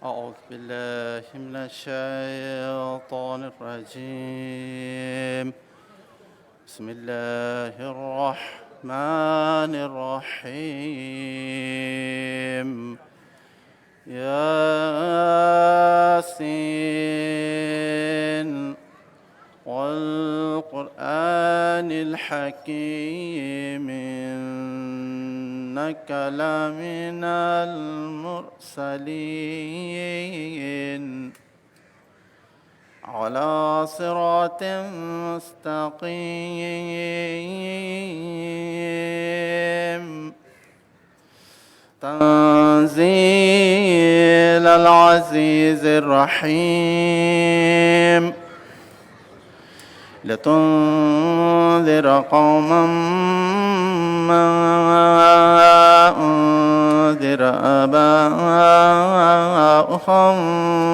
أعوذ بالله من الشيطان الرجيم. بسم الله الرحمن الرحيم. ياسين والقرآن الحكيم إنك لمن المرسلين على صراط مستقيم تنزيل العزيز الرحيم لتنذر قوما ما أنذر آباؤهم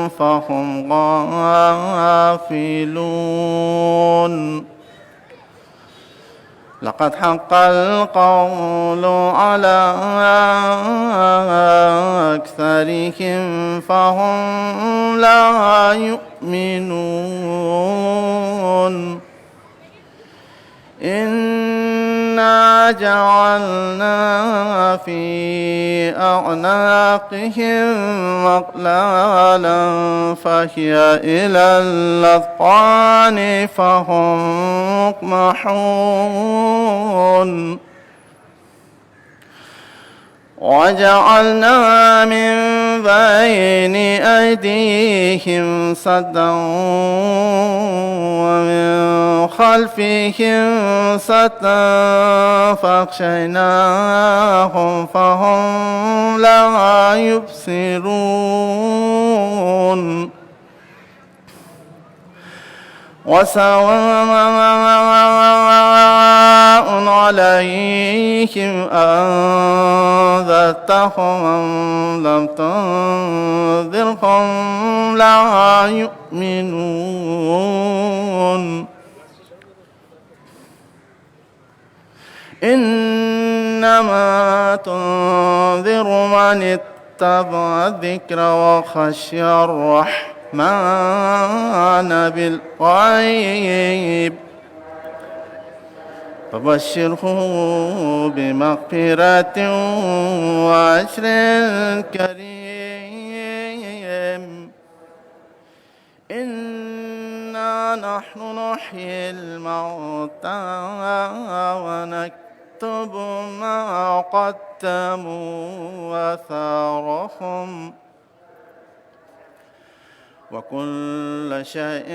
فهم غافلون لقد حق القول على أكثرهم فهم لا يؤمنون إنا جعلنا في أعناقهم أغلالا فهي إلى الأذقان فهم مقمحون وجعلنا من بين أيديهم سدا ومن خلفهم سدا فأغشيناهم فهم لا يبصرون وسواء عليهم أنذرتهم أم لم تنذرهم لا يؤمنون إنما تنذر من اتبع الذكر وخشي الرحمن بالغيب فبشره بمغفرة وأجر كريم إنا نحن نحيي الموتى ونكتب ما قدموا وآثارهم وكل شيء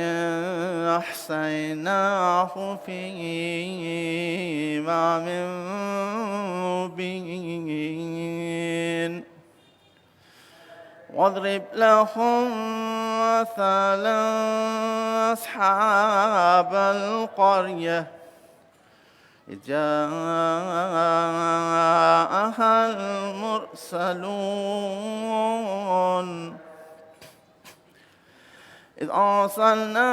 أحصيناه في إمام مبين واضرب لهم مثلا أصحاب القرية إذ جاءها المرسلون إذ أرسلنا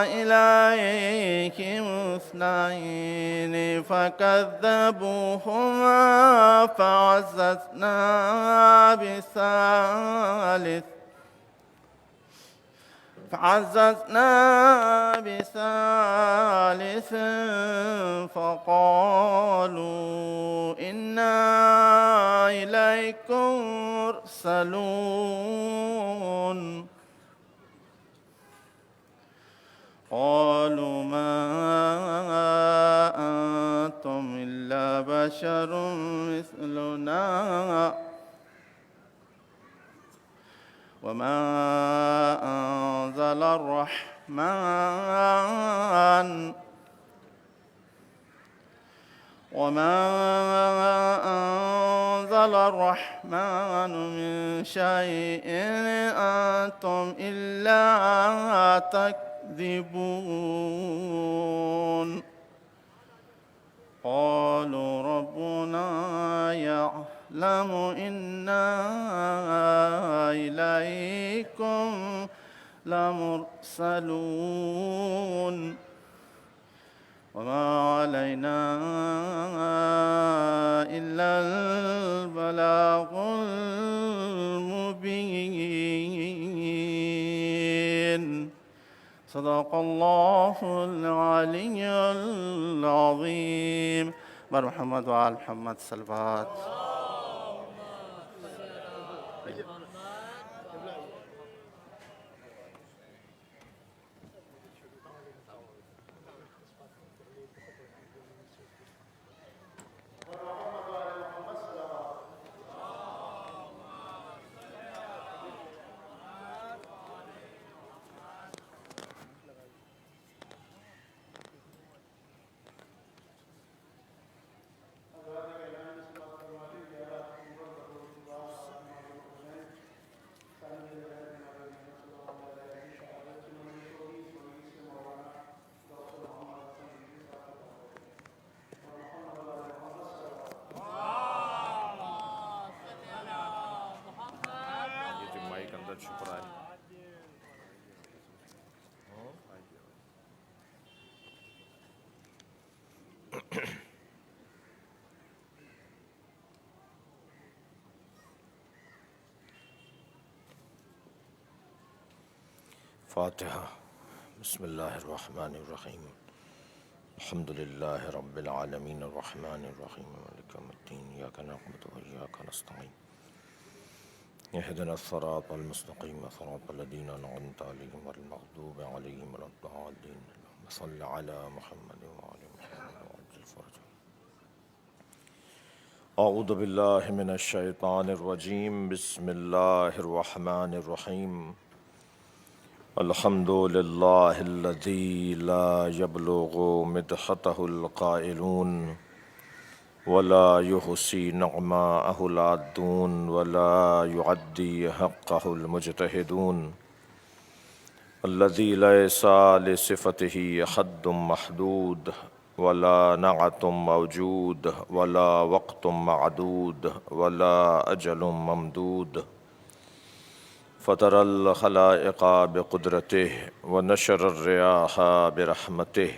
إليهم اثنين فكذبوهما فعززنا بثالث فقالوا إنا إليكم مرسلون قالوا ما أنتم إلا بشر مثلنا وما أنزل الرحمن من شيء أنتم إلا تكذبون قالوا ربنا يعلم إنا إليكم لمرسلون وما علينا إلا البلاغ المبين صدق الله العلي العظيم. بر محمد وآل محمد صلوات. فاتحہ. بسم اللہ الرحمن الرحیم. الحمد للہ رب العالمین الرحمن الرحیم مالک یوم الدین. ایاک نعبد و ایاک نستعین. اہدنا الصراط المستقیم صراط الذین انعمت علیہم غیر المغضوب علیہم ولا الضالین. اللهم صل علی محمد وعلی محمد وعجل فرجهم. اعوذ باللہ من الشیطان الرجیم. بسم اللہ الرحمن الرحیم. الحمد للہ الذی لا یبلغ مدحتہ القائلون ولا یحصی نعماءہ العادون ولا یعدی حقہ المجتہدون. الذی لیس لصفتہ حد محدود ولا نعت موجود ولا وقت معدود ولا اجل ممدود. فطر الخلائق بقدرته ونشر الرياح برحمته.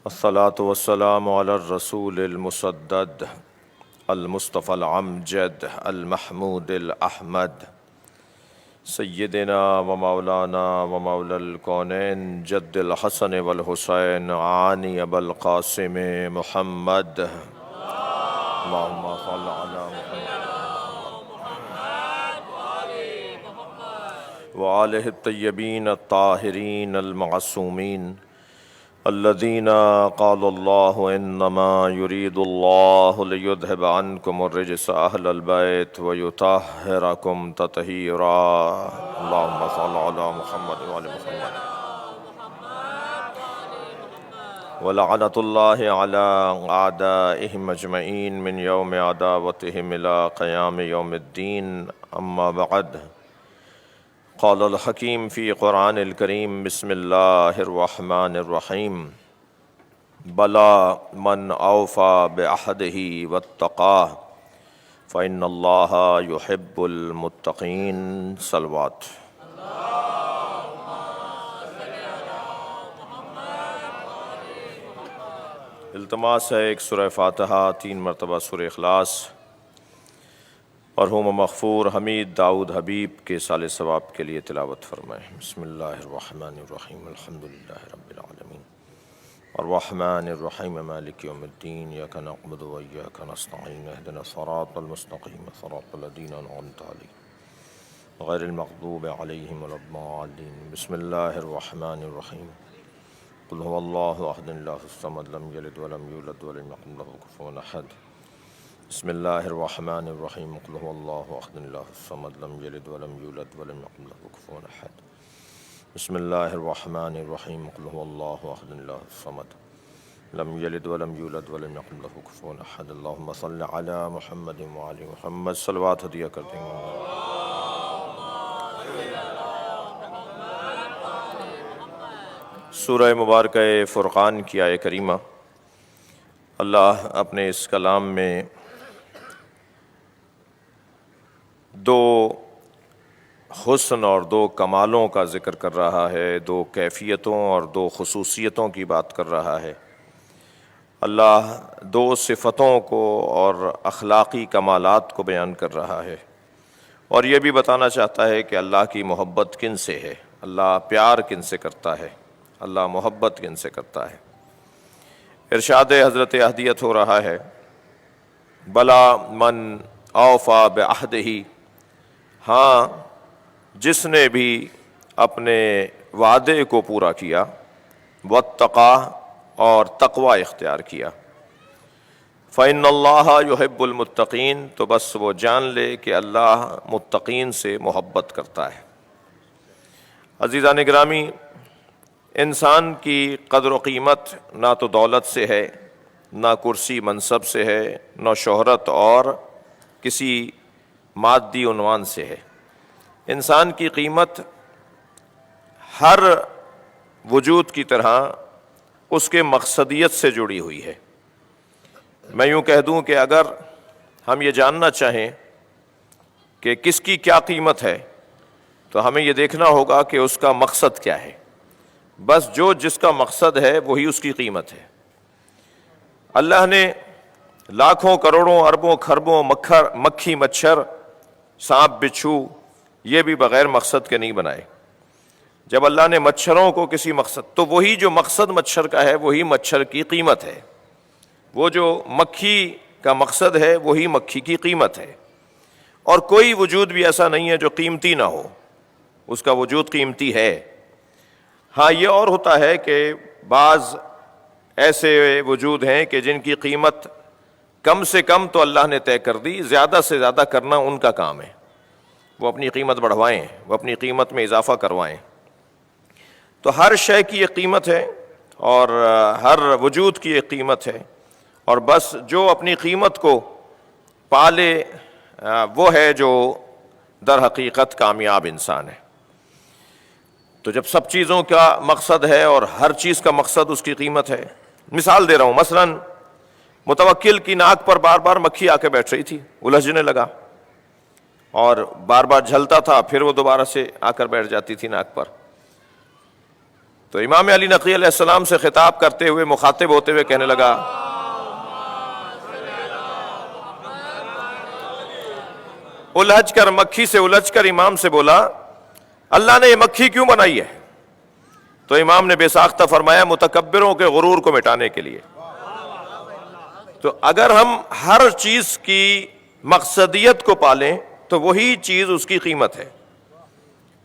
الصلاة والسلام على الرسول المسدد المصطفى العمجد المحمود الأحمد سيدنا ومولانا ومولى الكونين جد الحسن والحسين عاني أبا القاسم محمد. اللهم صل على محمد وآلہ الطیبین الطاہرین المعصومین الذین قال اللہ انما یرید اللہ لیذہب عنکم الرجس اہل البیت ویطہرکم تطہیرا. اللہم صل علی محمد وآل محمد. ولعنۃ اللہ علی اعدائہم اجمعین من یوم عداوتہم الی قیام یوم الدین. اما بعد. قال الحکیم فی قرآن الکریم. بسم اللہ الرحمن الرحیم. بلا من اوفى بعہدہ واتقاہ فإن اللہ یحب المتقین. صلوات. التماس ہے ایک سورہ فاتحہ 3 مرتبہ سورہ اخلاص مرحوم مغفور حمید داؤد حبیب کے سال ثواب کے لیے تلاوت فرمائیں. بسم اللہ الرحمن الرحیم. الحمد للہ رب العالمین الرحمن الرحیم مالک یوم الدین. ایاک نعبد و ایاک نستعین. اہدنا الصراط المستقیم صراط الذین انعمت علیہم غیر المغضوب علیہم ولا الضالین. بسم اللہ الرحمن الرحیم. قل هو اللہ احد اللہ الصمد لم یلد ولم یولد ولم یکن له کفوا احد. بسم اللہ الرحمن الرحیم. قل هو اللہ احد اللہ الصمد لم یلد ولم یولد ولم یکن له کفوا احد. بسم اللہ الرحمن الرحیم. قل هو اللہ احد اللہ الصمد لم یلد ولم یولد ولم یکن له کفوا احد. اللہم صل علی محمد وعلی محمد. صلوات ہدیہ کرتے ہیں. سورہ مبارکہ فرقان کی آیہ کریمہ اللہ اپنے اس کلام میں دو حسن اور دو کمالوں کا ذکر کر رہا ہے، دو کیفیتوں اور دو خصوصیتوں کی بات کر رہا ہے. اللہ دو صفتوں کو اور اخلاقی کمالات کو بیان کر رہا ہے، اور یہ بھی بتانا چاہتا ہے کہ اللہ کی محبت کن سے ہے. اللہ پیار کن سے کرتا ہے، اللہ محبت کن سے کرتا ہے۔ ارشاد حضرت احدیت ہو رہا ہے، بلا من اوفا بعہدہ، ہاں جس نے بھی اپنے وعدے کو پورا کیا، واتقا اور تقوی اختیار کیا، فإن اللہ یحب المتقین، تو بس وہ جان لے کہ اللہ متقین سے محبت کرتا ہے۔ عزیزان گرامی، انسان کی قدر و قیمت نہ تو دولت سے ہے، نہ کرسی منصب سے ہے، نہ شہرت اور کسی مادی عنوان سے ہے۔ انسان کی قیمت ہر وجود کی طرح اس کے مقصدیت سے جڑی ہوئی ہے۔ میں یوں کہہ دوں کہ اگر ہم یہ جاننا چاہیں کہ کس کی کیا قیمت ہے تو ہمیں یہ دیکھنا ہوگا کہ اس کا مقصد کیا ہے۔ بس جو جس کا مقصد ہے وہی اس کی قیمت ہے۔ اللہ نے لاکھوں کروڑوں اربوں خربوں مکھی مچھر سانپ بچھو یہ بھی بغیر مقصد کے نہیں بنائے۔ جب اللہ نے مچھروں کو کسی مقصد، تو وہی جو مقصد مچھر کا ہے وہی مچھر کی قیمت ہے، وہ جو مکھی کا مقصد ہے وہی مکھی کی قیمت ہے۔ اور کوئی وجود بھی ایسا نہیں ہے جو قیمتی نہ ہو، اس کا وجود قیمتی ہے۔ ہاں یہ اور ہوتا ہے کہ بعض ایسے وجود ہیں کہ جن کی قیمت کم سے کم تو اللہ نے طے کر دی، زیادہ سے زیادہ کرنا ان کا کام ہے، وہ اپنی قیمت بڑھوائیں، وہ اپنی قیمت میں اضافہ کروائیں۔ تو ہر شے کی ایک قیمت ہے اور ہر وجود کی ایک قیمت ہے، اور بس جو اپنی قیمت کو پالے وہ ہے جو در حقیقت کامیاب انسان ہے۔ تو جب سب چیزوں کا مقصد ہے اور ہر چیز کا مقصد اس کی قیمت ہے، مثال دے رہا ہوں، مثلا متوکل کی ناک پر بار بار مکھی آ کے بیٹھ رہی تھی، الجھنے لگا اور بار بار جھلتا تھا، پھر وہ دوبارہ سے آ کر بیٹھ جاتی تھی ناک پر۔ تو امام علی نقی علیہ السلام سے خطاب کرتے ہوئے، مخاطب ہوتے ہوئے کہنے لگا، الجھ کر مکھی سے الجھ کر امام سے بولا، اللہ نے یہ مکھی کیوں بنائی ہے؟ تو امام نے بے ساختہ فرمایا، متکبروں کے غرور کو مٹانے کے لیے۔ تو اگر ہم ہر چیز کی مقصدیت کو پالیں تو وہی چیز اس کی قیمت ہے۔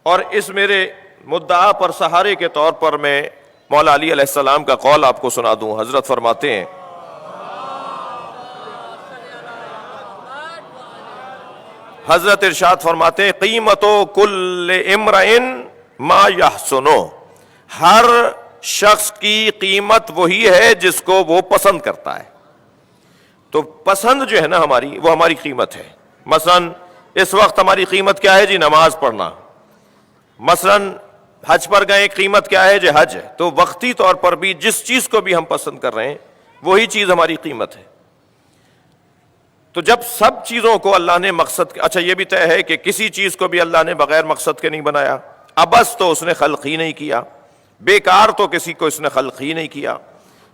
اور اس میرے مدعا پر سہارے کے طور پر میں مولا علی علیہ السلام کا قول آپ کو سنا دوں۔ حضرت فرماتے ہیں، حضرت ارشاد فرماتے ہیں، قیمت کل امرئ ما یحسنو، ہر شخص کی قیمت وہی ہے جس کو وہ پسند کرتا ہے۔ تو پسند جو ہے نا ہماری، وہ ہماری قیمت ہے۔ مثلا اس وقت ہماری قیمت کیا ہے جی؟ نماز پڑھنا۔ مثلا حج پر گئے، قیمت کیا ہے جی؟ حج ہے۔ تو وقتی طور پر بھی جس چیز کو بھی ہم پسند کر رہے ہیں وہی چیز ہماری قیمت ہے۔ تو جب سب چیزوں کو اللہ نے مقصد، اچھا یہ بھی طے ہے کہ کسی چیز کو بھی اللہ نے بغیر مقصد کے نہیں بنایا۔ عبث تو اس نے خلق ہی نہیں کیا، بیکار تو کسی کو اس نے خلق ہی نہیں کیا۔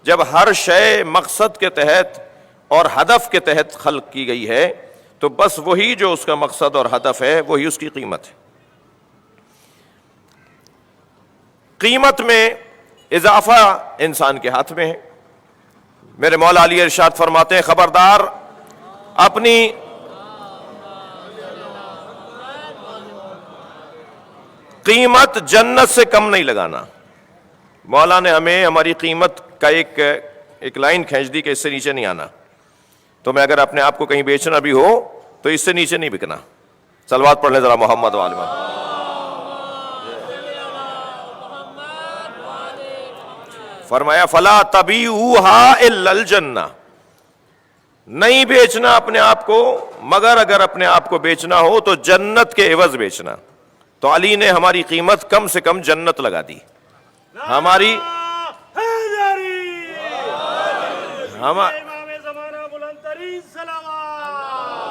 جب ہر شے مقصد کے تحت اور ہدف کے تحت خلق کی گئی ہے تو بس وہی جو اس کا مقصد اور ہدف ہے وہی اس کی قیمت ہے۔ قیمت میں اضافہ انسان کے ہاتھ میں ہے۔ میرے مولا علی ارشاد فرماتے ہیں، خبردار اپنی قیمت جنت سے کم نہیں لگانا۔ مولا نے ہمیں ہماری قیمت کا ایک لائن کھینچ دی کہ اس سے نیچے نہیں آنا۔ تو میں اگر اپنے آپ کو کہیں بیچنا بھی ہو تو اس سے نیچے نہیں بکنا۔ صلوات پڑھ لیں ذرا محمد و آل محمد۔ فرمایا فلا تبیعوہا الا الجنہ، نہیں بیچنا اپنے آپ کو مگر اگر اپنے آپ کو بیچنا ہو تو جنت کے عوض بیچنا۔ تو علی نے ہماری قیمت کم سے کم جنت لگا دی۔ ہماری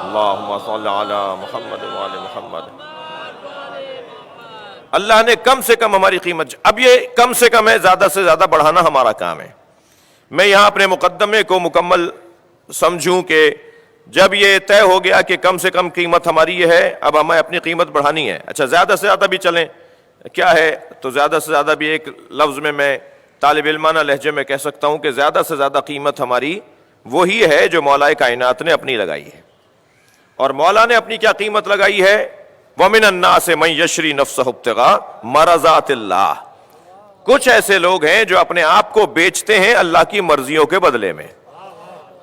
اللہم صل علی محمد و آل محمد۔ اللہ نے کم سے کم ہماری قیمت، اب یہ کم سے کم ہے، زیادہ سے زیادہ بڑھانا ہمارا کام ہے۔ میں یہاں اپنے مقدمے کو مکمل سمجھوں کہ جب یہ طے ہو گیا کہ کم سے کم قیمت ہماری یہ ہے، اب ہمیں اپنی قیمت بڑھانی ہے۔ اچھا زیادہ سے زیادہ بھی چلیں کیا ہے؟ تو زیادہ سے زیادہ بھی ایک لفظ میں طالب علمانہ لہجے میں کہہ سکتا ہوں کہ زیادہ سے زیادہ قیمت ہماری وہی ہے جو مولا کائنات نے اپنی لگائی ہے. اور مولا نے اپنی کیا قیمت لگائی ہے؟ وَمِنَ النَّاسِ مَن يَشْرِي نَفْسَهُ ابْتِغَاءَ مَرْضَاتِ اللَّهِ. کچھ ایسے لوگ ہیں جو اپنے آپ کو بیچتے ہیں اللہ کی مرضیوں کے بدلے میں.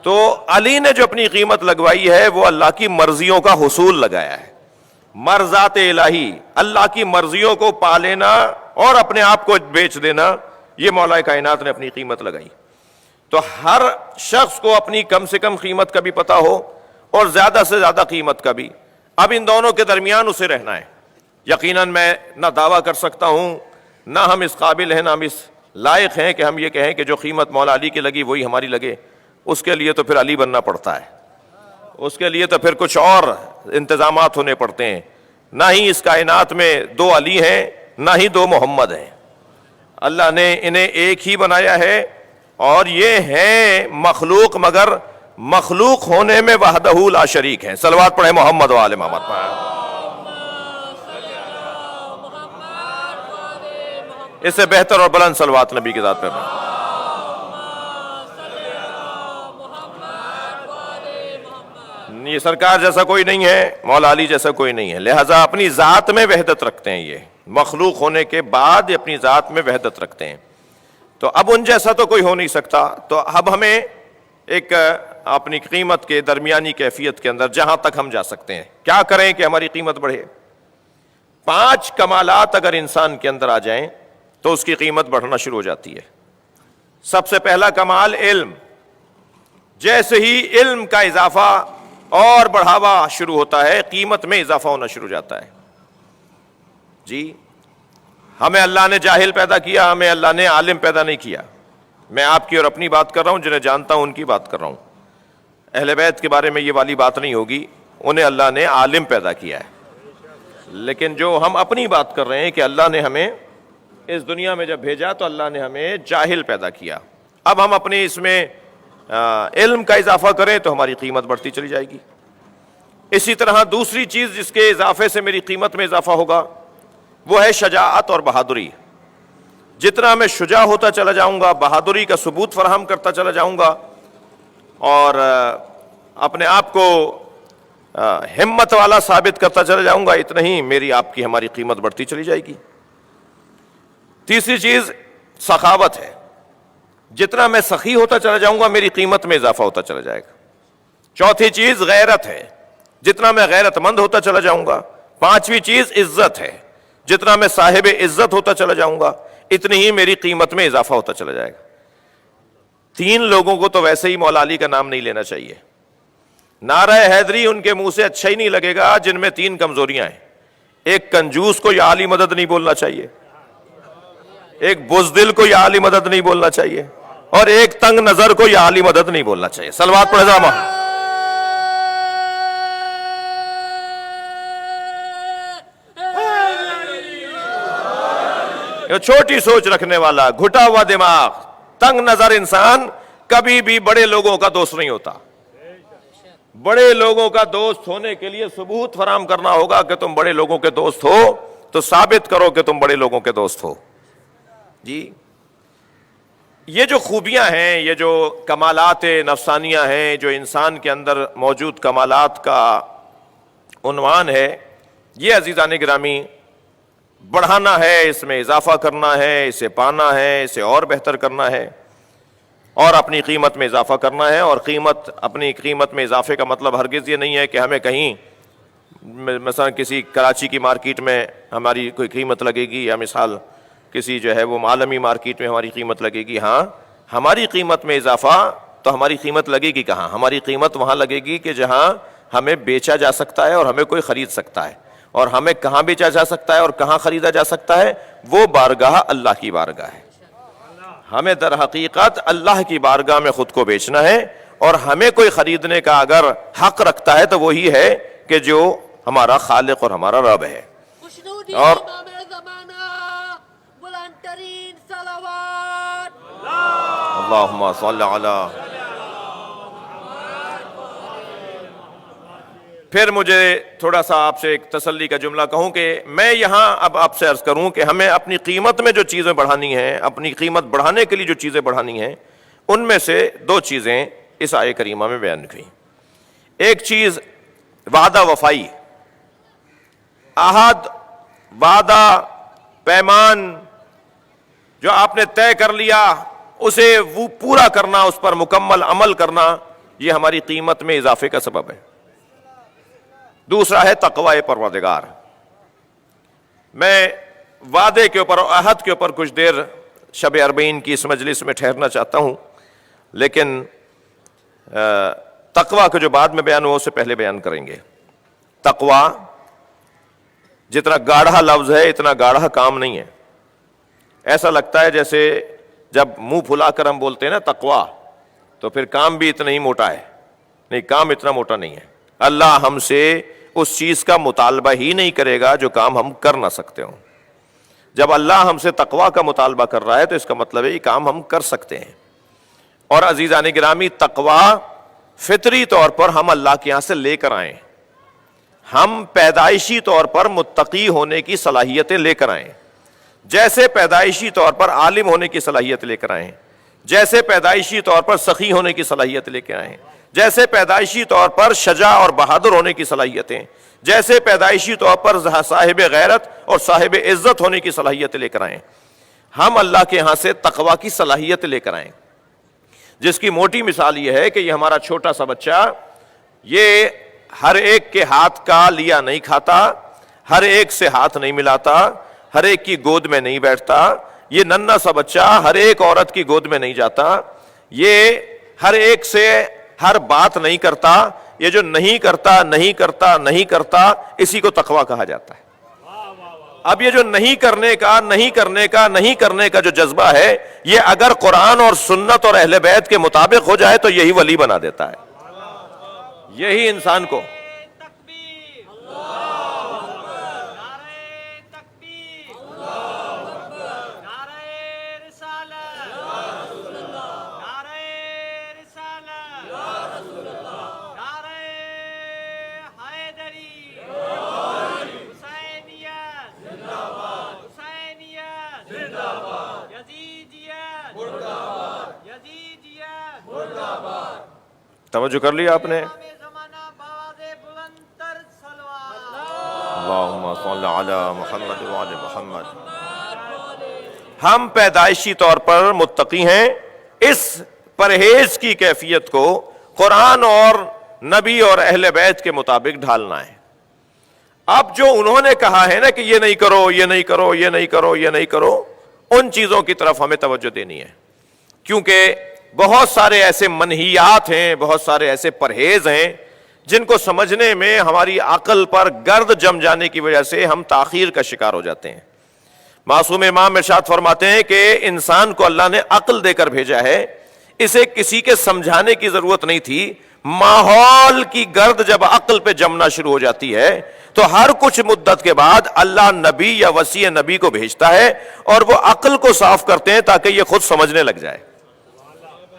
تو علی نے جو اپنی قیمت لگوائی ہے وہ اللہ کی مرضیوں کا حصول لگایا ہے. مرضات الہی، اللہ کی مرضیوں کو پا لینا اور اپنے آپ کو بیچ دینا، یہ مولا کائنات نے اپنی قیمت لگائی. تو ہر شخص کو اپنی کم سے کم قیمت کا بھی پتہ ہو اور زیادہ سے زیادہ قیمت کا بھی. اب ان دونوں کے درمیان اسے رہنا ہے. یقیناً میں نہ دعویٰ کر سکتا ہوں، نہ ہم اس قابل ہیں، نہ ہم اس لائق ہیں کہ ہم یہ کہیں کہ جو قیمت مولا علی کی لگی وہی ہماری لگے. اس کے لیے تو پھر علی بننا پڑتا ہے، اس کے لیے تو پھر کچھ اور انتظامات ہونے پڑتے ہیں. نہ ہی اس کائنات میں دو علی ہیں، نہ ہی دو محمد ہیں. اللہ نے انہیں ایک ہی بنایا ہے، اور یہ ہیں مخلوق مگر مخلوق ہونے میں وحدہ لا شریک ہیں. صلوات پڑھیں محمد و آل محمد پر. اس سے بہتر اور بلند صلوات نبی کی ذات پہ پڑھیں. یہ سرکار جیسا کوئی نہیں ہے، مولا علی جیسا کوئی نہیں ہے، لہذا اپنی ذات میں وحدت رکھتے ہیں. یہ مخلوق ہونے کے بعد اپنی ذات میں وحدت رکھتے ہیں. تو اب ان جیسا تو کوئی ہو نہیں سکتا. تو اب ہمیں ایک اپنی قیمت کے درمیانی کیفیت کے اندر جہاں تک ہم جا سکتے ہیں کیا کریں کہ ہماری قیمت بڑھے. 5 کمالات اگر انسان کے اندر آ جائیں تو اس کی قیمت بڑھنا شروع ہو جاتی ہے. سب سے پہلا کمال علم. جیسے ہی علم کا اضافہ اور بڑھاوا شروع ہوتا ہے قیمت میں اضافہ ہونا شروع ہو جاتا ہے. جی ہمیں اللہ نے جاہل پیدا کیا، ہمیں اللہ نے عالم پیدا نہیں کیا. میں آپ کی اور اپنی بات کر رہا ہوں، جنہیں جانتا ہوں ان کی بات کر رہا ہوں. اہل بیت کے بارے میں یہ والی بات نہیں ہوگی، انہیں اللہ نے عالم پیدا کیا ہے. لیکن جو ہم اپنی بات کر رہے ہیں کہ اللہ نے ہمیں اس دنیا میں جب بھیجا تو اللہ نے ہمیں جاہل پیدا کیا. اب ہم اپنے اس میں علم کا اضافہ کریں تو ہماری قیمت بڑھتی چلی جائے گی. اسی طرح دوسری چیز جس کے اضافے سے میری قیمت میں اضافہ ہوگا وہ ہے شجاعت اور بہادری. جتنا میں شجاع ہوتا چلا جاؤں گا، بہادری کا ثبوت فراہم کرتا چلا جاؤں گا اور اپنے آپ کو ہمت والا ثابت کرتا چلا جاؤں گا، اتنا ہی میری آپ کی ہماری قیمت بڑھتی چلی جائے گی. تیسری چیز سخاوت ہے. جتنا میں سخی ہوتا چلا جاؤں گا میری قیمت میں اضافہ ہوتا چلا جائے گا. چوتھی چیز غیرت ہے. جتنا میں غیرت مند ہوتا چلا جاؤں گا. پانچویں چیز عزت ہے. جتنا میں صاحب عزت ہوتا چلا جاؤں گا اتنی ہی میری قیمت میں اضافہ ہوتا چلا جائے گا. 3 لوگوں کو تو ویسے ہی مولا علی کا نام نہیں لینا چاہیے. نعرہ حیدری ان کے منہ سے اچھا ہی نہیں لگے گا جن میں 3 کمزوریاں ہیں. ایک کنجوس کو یا علی مدد نہیں بولنا چاہیے، ایک بزدل کو یا علی مدد نہیں بولنا چاہیے، اور ایک تنگ نظر کو یا علی مدد نہیں بولنا چاہیے. صلوات پڑھے ذرا محمد. چھوٹی سوچ رکھنے والا، گھٹا ہوا دماغ، تنگ نظر انسان کبھی بھی بڑے لوگوں کا دوست نہیں ہوتا. بڑے لوگوں کا دوست ہونے کے لیے ثبوت فراہم کرنا ہوگا کہ تم بڑے لوگوں کے دوست ہو، تو ثابت کرو کہ تم بڑے لوگوں کے دوست ہو. جی یہ جو خوبیاں ہیں، یہ جو کمالات نفسانیہ ہیں، جو انسان کے اندر موجود کمالات کا عنوان ہے، یہ عزیزان گرامی بڑھانا ہے، اس میں اضافہ کرنا ہے، اسے پانا ہے، اسے اور بہتر کرنا ہے اور اپنی قیمت میں اضافہ کرنا ہے. اور اپنی قیمت میں اضافے کا مطلب ہرگز یہ نہیں ہے کہ ہمیں کہیں مثلا کسی کراچی کی مارکیٹ میں ہماری کوئی قیمت لگے گی، یا مثال کسی جو ہے وہ عالمی مارکیٹ میں ہماری قیمت لگے گی. ہاں ہماری قیمت میں اضافہ تو ہماری قیمت لگے گی کہاں؟ ہماری قیمت وہاں لگے گی کہ جہاں ہمیں بیچا جا سکتا ہے اور ہمیں کوئی خرید سکتا ہے. اور ہمیں کہاں بیچا جا سکتا ہے اور کہاں خریدا جا سکتا ہے؟ وہ بارگاہ اللہ کی بارگاہ ہے. ہمیں در حقیقت اللہ کی بارگاہ میں خود کو بیچنا ہے، اور ہمیں کوئی خریدنے کا اگر حق رکھتا ہے تو وہی ہے کہ جو ہمارا خالق اور ہمارا رب ہے. اور اللہم صل علی. پھر مجھے تھوڑا سا آپ سے ایک تسلی کا جملہ کہوں کہ میں یہاں اب آپ سے عرض کروں کہ ہمیں اپنی قیمت میں جو چیزیں بڑھانی ہیں، اپنی قیمت بڑھانے کے لیے جو چیزیں بڑھانی ہیں، ان میں سے 2 چیزیں اس آیہ کریمہ میں بیان کی۔ ایک چیز وعدہ وفائی، عہد، وعدہ، پیمان جو آپ نے طے کر لیا اسے وہ پورا کرنا، اس پر مکمل عمل کرنا، یہ ہماری قیمت میں اضافے کا سبب ہے۔ دوسرا ہے تقوی پروردگار۔ میں وعدے کے اوپر اور عہد کے اوپر کچھ دیر شب اربعین کی اس مجلس میں ٹھہرنا چاہتا ہوں، لیکن تقوی کا جو بعد میں بیان ہوا اسے پہلے بیان کریں گے۔ تقوی جتنا گاڑھا لفظ ہے اتنا گاڑھا کام نہیں ہے۔ ایسا لگتا ہے جیسے جب منہ پھلا کر ہم بولتے ہیں نا تقوی، تو پھر کام بھی اتنا ہی موٹا ہے۔ نہیں، کام اتنا موٹا نہیں ہے۔ اللہ ہم سے اس چیز کا مطالبہ ہی نہیں کرے گا جو کام ہم کر نہ سکتے ہوں۔ جب اللہ ہم سے تقوی کا مطالبہ کر رہا ہے تو اس کا مطلب ہے یہ کام ہم کر سکتے ہیں۔ اور عزیزان گرامی، تقوی فطری طور پر ہم اللہ کے یہاں سے لے کر آئیں، ہم پیدائشی طور پر متقی ہونے کی صلاحیتیں لے کر آئیں، جیسے پیدائشی طور پر عالم ہونے کی صلاحیت لے کر آئیں، جیسے پیدائشی طور پر سخی ہونے کی صلاحیت لے کر آئیں، جیسے پیدائشی طور پر شجاع اور بہادر ہونے کی صلاحیتیں، جیسے پیدائشی طور پر صاحب غیرت اور صاحب عزت ہونے کی صلاحیت لے کر آئیں، ہم اللہ کے ہاں سے تقوی کی صلاحیت لے کر آئیں، جس کی موٹی مثال یہ ہے کہ یہ ہمارا چھوٹا سا بچہ یہ ہر ایک کے ہاتھ کا لیا نہیں کھاتا، ہر ایک سے ہاتھ نہیں ملاتا، ہر ایک کی گود میں نہیں بیٹھتا، یہ ننھا سا بچہ ہر ایک عورت کی گود میں نہیں جاتا، یہ ہر ایک سے ہر بات نہیں کرتا، یہ جو نہیں کرتا نہیں کرتا نہیں کرتا اسی کو تقوی کہا جاتا ہے۔ اب یہ جو نہیں کرنے کا نہیں کرنے کا نہیں کرنے کا جو جذبہ ہے، یہ اگر قرآن اور سنت اور اہل بیت کے مطابق ہو جائے تو یہی ولی بنا دیتا ہے، یہی انسان کو توجہ کر لیا آپ نے؟ اللہم صلی علی محمد وعلی محمد۔ ہم پیدائشی طور پر متقی ہیں، اس پرہیز کی کیفیت کو قرآن اور نبی اور اہل بیت کے مطابق ڈھالنا ہے۔ اب جو انہوں نے کہا ہے نا کہ یہ نہیں کرو یہ نہیں کرو یہ نہیں کرو یہ نہیں کرو، ان چیزوں کی طرف ہمیں توجہ دینی ہے، کیونکہ بہت سارے ایسے منہیات ہیں، بہت سارے ایسے پرہیز ہیں جن کو سمجھنے میں ہماری عقل پر گرد جم جانے کی وجہ سے ہم تاخیر کا شکار ہو جاتے ہیں۔ معصوم امام ارشاد فرماتے ہیں کہ انسان کو اللہ نے عقل دے کر بھیجا ہے، اسے کسی کے سمجھانے کی ضرورت نہیں تھی۔ ماحول کی گرد جب عقل پہ جمنا شروع ہو جاتی ہے تو ہر کچھ مدت کے بعد اللہ نبی یا وصی نبی کو بھیجتا ہے اور وہ عقل کو صاف کرتے ہیں تاکہ یہ خود سمجھنے لگ جائے۔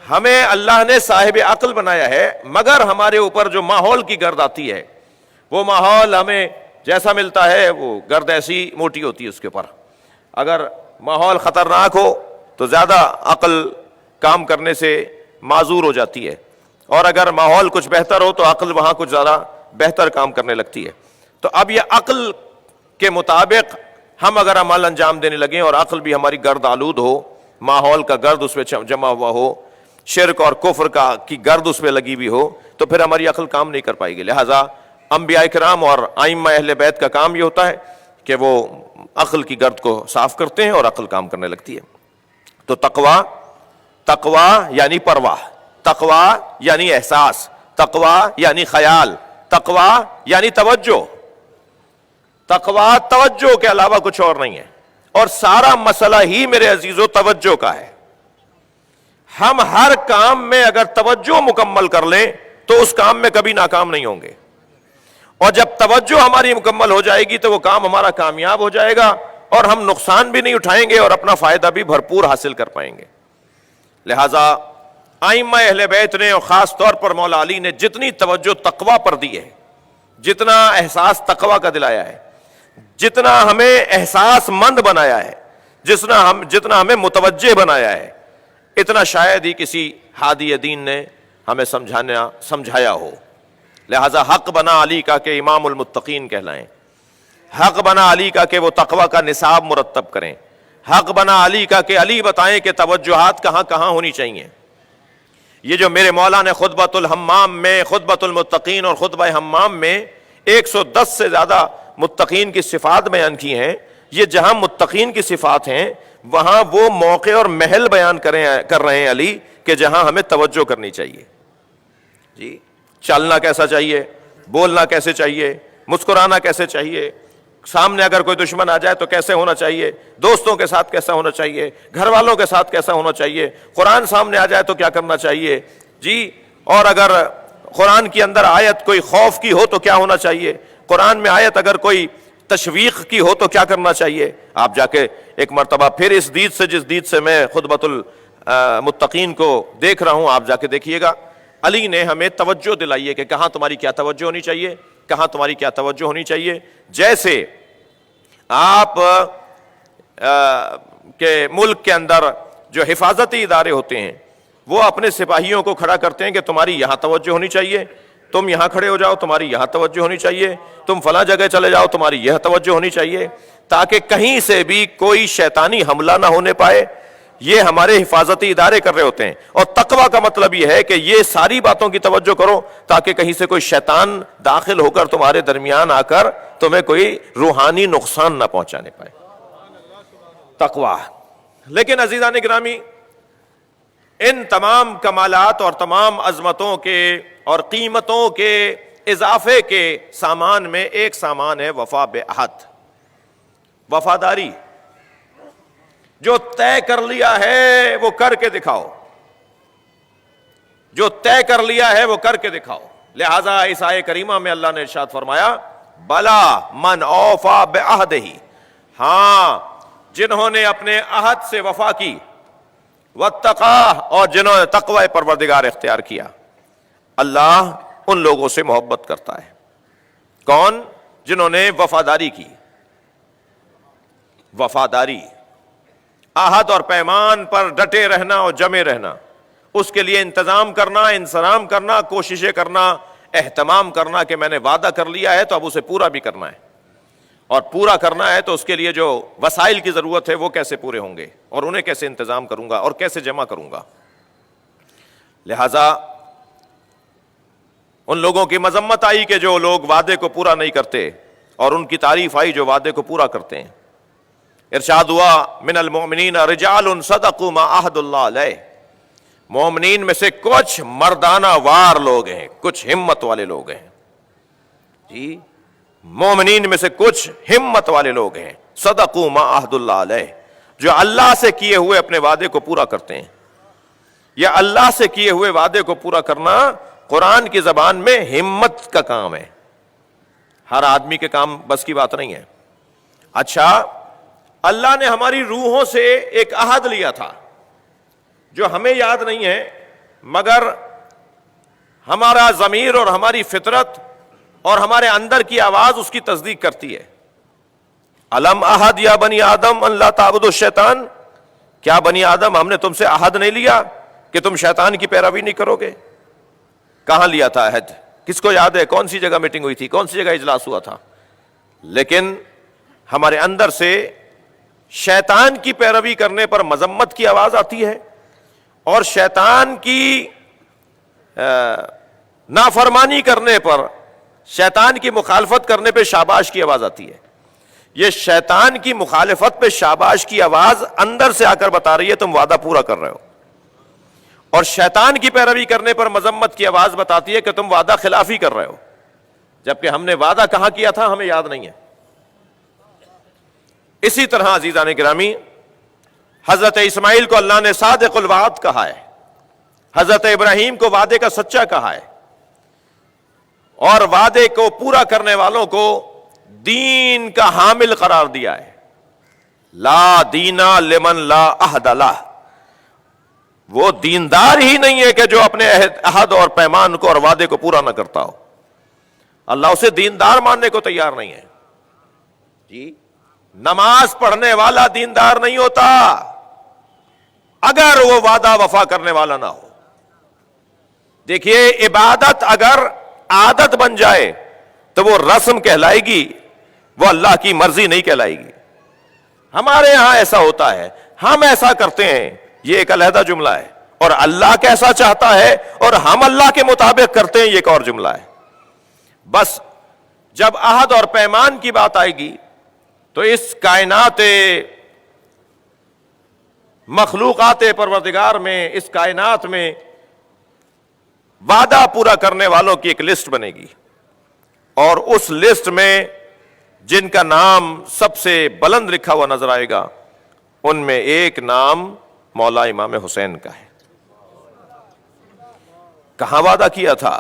ہمیں اللہ نے صاحب عقل بنایا ہے، مگر ہمارے اوپر جو ماحول کی گرد آتی ہے، وہ ماحول ہمیں جیسا ملتا ہے وہ گرد ایسی موٹی ہوتی ہے اس کے اوپر۔ اگر ماحول خطرناک ہو تو زیادہ عقل کام کرنے سے معذور ہو جاتی ہے، اور اگر ماحول کچھ بہتر ہو تو عقل وہاں کچھ زیادہ بہتر کام کرنے لگتی ہے۔ تو اب یہ عقل کے مطابق ہم اگر عمل انجام دینے لگیں اور عقل بھی ہماری گرد آلود ہو، ماحول کا گرد اس پہ جمع ہوا ہو، شرک اور کفر کی گرد اس پہ لگی بھی ہو، تو پھر ہماری عقل کام نہیں کر پائے گی۔ لہٰذا انبیاء کرام اور ائمہ اہل بیت کا کام یہ ہوتا ہے کہ وہ عقل کی گرد کو صاف کرتے ہیں اور عقل کام کرنے لگتی ہے۔ تو تقوی یعنی پرواہ، تقوی یعنی احساس، تقوی یعنی خیال، تقوی یعنی توجہ۔ تقوی توجہ کے علاوہ کچھ اور نہیں ہے، اور سارا مسئلہ ہی میرے عزیزو توجہ کا ہے۔ ہم ہر کام میں اگر توجہ مکمل کر لیں تو اس کام میں کبھی ناکام نہیں ہوں گے، اور جب توجہ ہماری مکمل ہو جائے گی تو وہ کام ہمارا کامیاب ہو جائے گا اور ہم نقصان بھی نہیں اٹھائیں گے اور اپنا فائدہ بھی بھرپور حاصل کر پائیں گے۔ لہٰذا ائمہ اہل بیت نے اور خاص طور پر مولا علی نے جتنی توجہ تقوی پر دی ہے جتنا احساس تقویٰ کا دلایا ہے، جتنا ہمیں احساس مند بنایا ہے، جتنا ہمیں متوجہ بنایا ہے، اتنا شاید ہی کسی ہادی دین نے ہمیں سمجھایا ہو۔ لہذا حق بنا علی کا کہ امام المتقین کہلائیں، حق بنا علی کا کہ وہ تقویٰ کا نصاب مرتب کریں، حق بنا علی کا کہ علی بتائیں کہ توجہات کہاں کہاں ہونی چاہیے۔ یہ جو میرے مولا نے خطبۃ الحمام میں، خطبۃ المتقین اور خطبہ حمام میں 110 سے زیادہ متقین کی صفات بیان کی ہیں، یہ جہاں متقین کی صفات ہیں وہاں وہ موقع اور محل بیان کر رہے ہیں علی کہ جہاں ہمیں توجہ کرنی چاہیے۔ جی چلنا کیسا چاہیے، بولنا کیسے چاہیے، مسکرانا کیسے چاہیے، سامنے اگر کوئی دشمن آ جائے تو کیسے ہونا چاہیے، دوستوں کے ساتھ کیسا ہونا چاہیے، گھر والوں کے ساتھ کیسا ہونا چاہیے، قرآن سامنے آ جائے تو کیا کرنا چاہیے، جی اور اگر قرآن کی اندر آیت کوئی خوف کی ہو تو کیا ہونا چاہیے، قرآن میں آیت اگر کوئی تشویق کی ہو تو کیا کرنا چاہیے۔ آپ جا کے ایک مرتبہ پھر اس دید سے، جس دید سے میں خطبۃ المتقین کو دیکھ رہا ہوں، آپ جا کے دیکھیے گا، علی نے ہمیں توجہ دلائی ہے کہ کہاں تمہاری کیا توجہ ہونی چاہیے، کہاں تمہاری کیا توجہ ہونی چاہیے۔ جیسے آپ کے ملک کے اندر جو حفاظتی ادارے ہوتے ہیں وہ اپنے سپاہیوں کو کھڑا کرتے ہیں کہ تمہاری یہاں توجہ ہونی چاہیے، تم یہاں کھڑے ہو جاؤ، تمہاری یہاں توجہ ہونی چاہیے، تم فلاں جگہ چلے جاؤ، تمہاری یہ توجہ ہونی چاہیے، تاکہ کہیں سے بھی کوئی شیطانی حملہ نہ ہونے پائے۔ یہ ہمارے حفاظتی ادارے کر رہے ہوتے ہیں، اور تقویٰ کا مطلب یہ ہے کہ یہ ساری باتوں کی توجہ کرو تاکہ کہیں سے کوئی شیطان داخل ہو کر تمہارے درمیان آ کر تمہیں کوئی روحانی نقصان نہ پہنچانے پائے۔ تقویٰ۔ لیکن عزیزان گرامی، ان تمام کمالات اور تمام عظمتوں کے اور قیمتوں کے اضافے کے سامان میں ایک سامان ہے وفا بعہد، وفاداری۔ جو طے کر لیا ہے وہ کر کے دکھاؤ، جو طے کر لیا ہے وہ کر کے دکھاؤ۔ لہذا اس آیہ کریمہ میں اللہ نے ارشاد فرمایا بلا من اوفا بعہدہ، ہاں جنہوں نے اپنے عہد سے وفا کی، واتقا، اور جنہوں نے تقوی پروردگار اختیار کیا، اللہ ان لوگوں سے محبت کرتا ہے۔ کون؟ جنہوں نے وفاداری کی۔ وفاداری، عہد اور پیمان پر ڈٹے رہنا اور جمے رہنا، اس کے لیے انتظام کرنا، انصرام کرنا، کوششیں کرنا، اہتمام کرنا کہ میں نے وعدہ کر لیا ہے تو اب اسے پورا بھی کرنا ہے، اور پورا کرنا ہے تو اس کے لیے جو وسائل کی ضرورت ہے وہ کیسے پورے ہوں گے، اور انہیں کیسے انتظام کروں گا اور کیسے جمع کروں گا۔ لہذا ان لوگوں کی مذمت آئی کہ جو لوگ وعدے کو پورا نہیں کرتے، اور ان کی تعریف آئی جو وعدے کو پورا کرتے ہیں۔ ارشاد ہوا من المؤمنین رجال صدقوا ما عہد اللہ علیہ، مومنین میں سے کچھ مردانہ وار لوگ ہیں، کچھ ہمت والے لوگ ہیں، جی مومنین میں سے کچھ ہمت والے لوگ ہیں، صدقوا ما عہد اللہ علیہ، جو اللہ سے کیے ہوئے اپنے وعدے کو پورا کرتے ہیں۔ یا اللہ سے کیے ہوئے وعدے کو پورا کرنا قرآن کی زبان میں ہمت کا کام ہے، ہر آدمی کے کام بس کی بات نہیں ہے۔ اچھا، اللہ نے ہماری روحوں سے ایک عہد لیا تھا جو ہمیں یاد نہیں ہے، مگر ہمارا ضمیر اور ہماری فطرت اور ہمارے اندر کی آواز اس کی تصدیق کرتی ہے۔ الم احد یا بنی آدم ان لا تعبدوا الشیطان، کیا بنی آدم ہم نے تم سے عہد نہیں لیا کہ تم شیطان کی پیروی نہیں کرو گے؟ کہاں لیا تھا عہد؟ کس کو یاد ہے؟ کون سی جگہ میٹنگ ہوئی تھی؟ کون سی جگہ اجلاس ہوا تھا؟ لیکن ہمارے اندر سے شیطان کی پیروی کرنے پر مذمت کی آواز آتی ہے، اور شیطان کی نافرمانی کرنے پر، شیطان کی مخالفت کرنے پہ شاباش کی آواز آتی ہے۔ یہ شیطان کی مخالفت پہ شاباش کی آواز اندر سے آ کر بتا رہی ہے تم وعدہ پورا کر رہے ہو، اور شیطان کی پیروی کرنے پر مذمت کی آواز بتاتی ہے کہ تم وعدہ خلافی کر رہے ہو، جبکہ ہم نے وعدہ کہاں کیا تھا ہمیں یاد نہیں ہے۔ اسی طرح عزیزان گرامی، حضرت اسماعیل کو اللہ نے صادق الوعد کہا ہے، حضرت ابراہیم کو وعدے کا سچا کہا ہے، اور وعدے کو پورا کرنے والوں کو دین کا حامل قرار دیا ہے۔ لا دینا لمن لا عہد لہ، وہ دیندار ہی نہیں ہے کہ جو اپنے عہد اور پیمان کو اور وعدے کو پورا نہ کرتا ہو۔ اللہ اسے دیندار ماننے کو تیار نہیں ہے. جی نماز پڑھنے والا دیندار نہیں ہوتا اگر وہ وعدہ وفا کرنے والا نہ ہو. دیکھیے عبادت اگر عادت بن جائے تو وہ رسم کہلائے گی, وہ اللہ کی مرضی نہیں کہلائے گی. ہمارے ہاں ایسا ہوتا ہے, ہم ایسا کرتے ہیں, یہ ایک علیحدہ جملہ ہے, اور اللہ کیسا چاہتا ہے اور ہم اللہ کے مطابق کرتے ہیں, یہ ایک اور جملہ ہے. بس جب عہد اور پیمان کی بات آئے گی تو اس کائنات مخلوقات پروردگار میں, اس کائنات میں وعدہ پورا کرنے والوں کی ایک لسٹ بنے گی, اور اس لسٹ میں جن کا نام سب سے بلند لکھا ہوا نظر آئے گا ان میں ایک نام مولا امام حسین کا ہے. کہاں وعدہ کیا تھا؟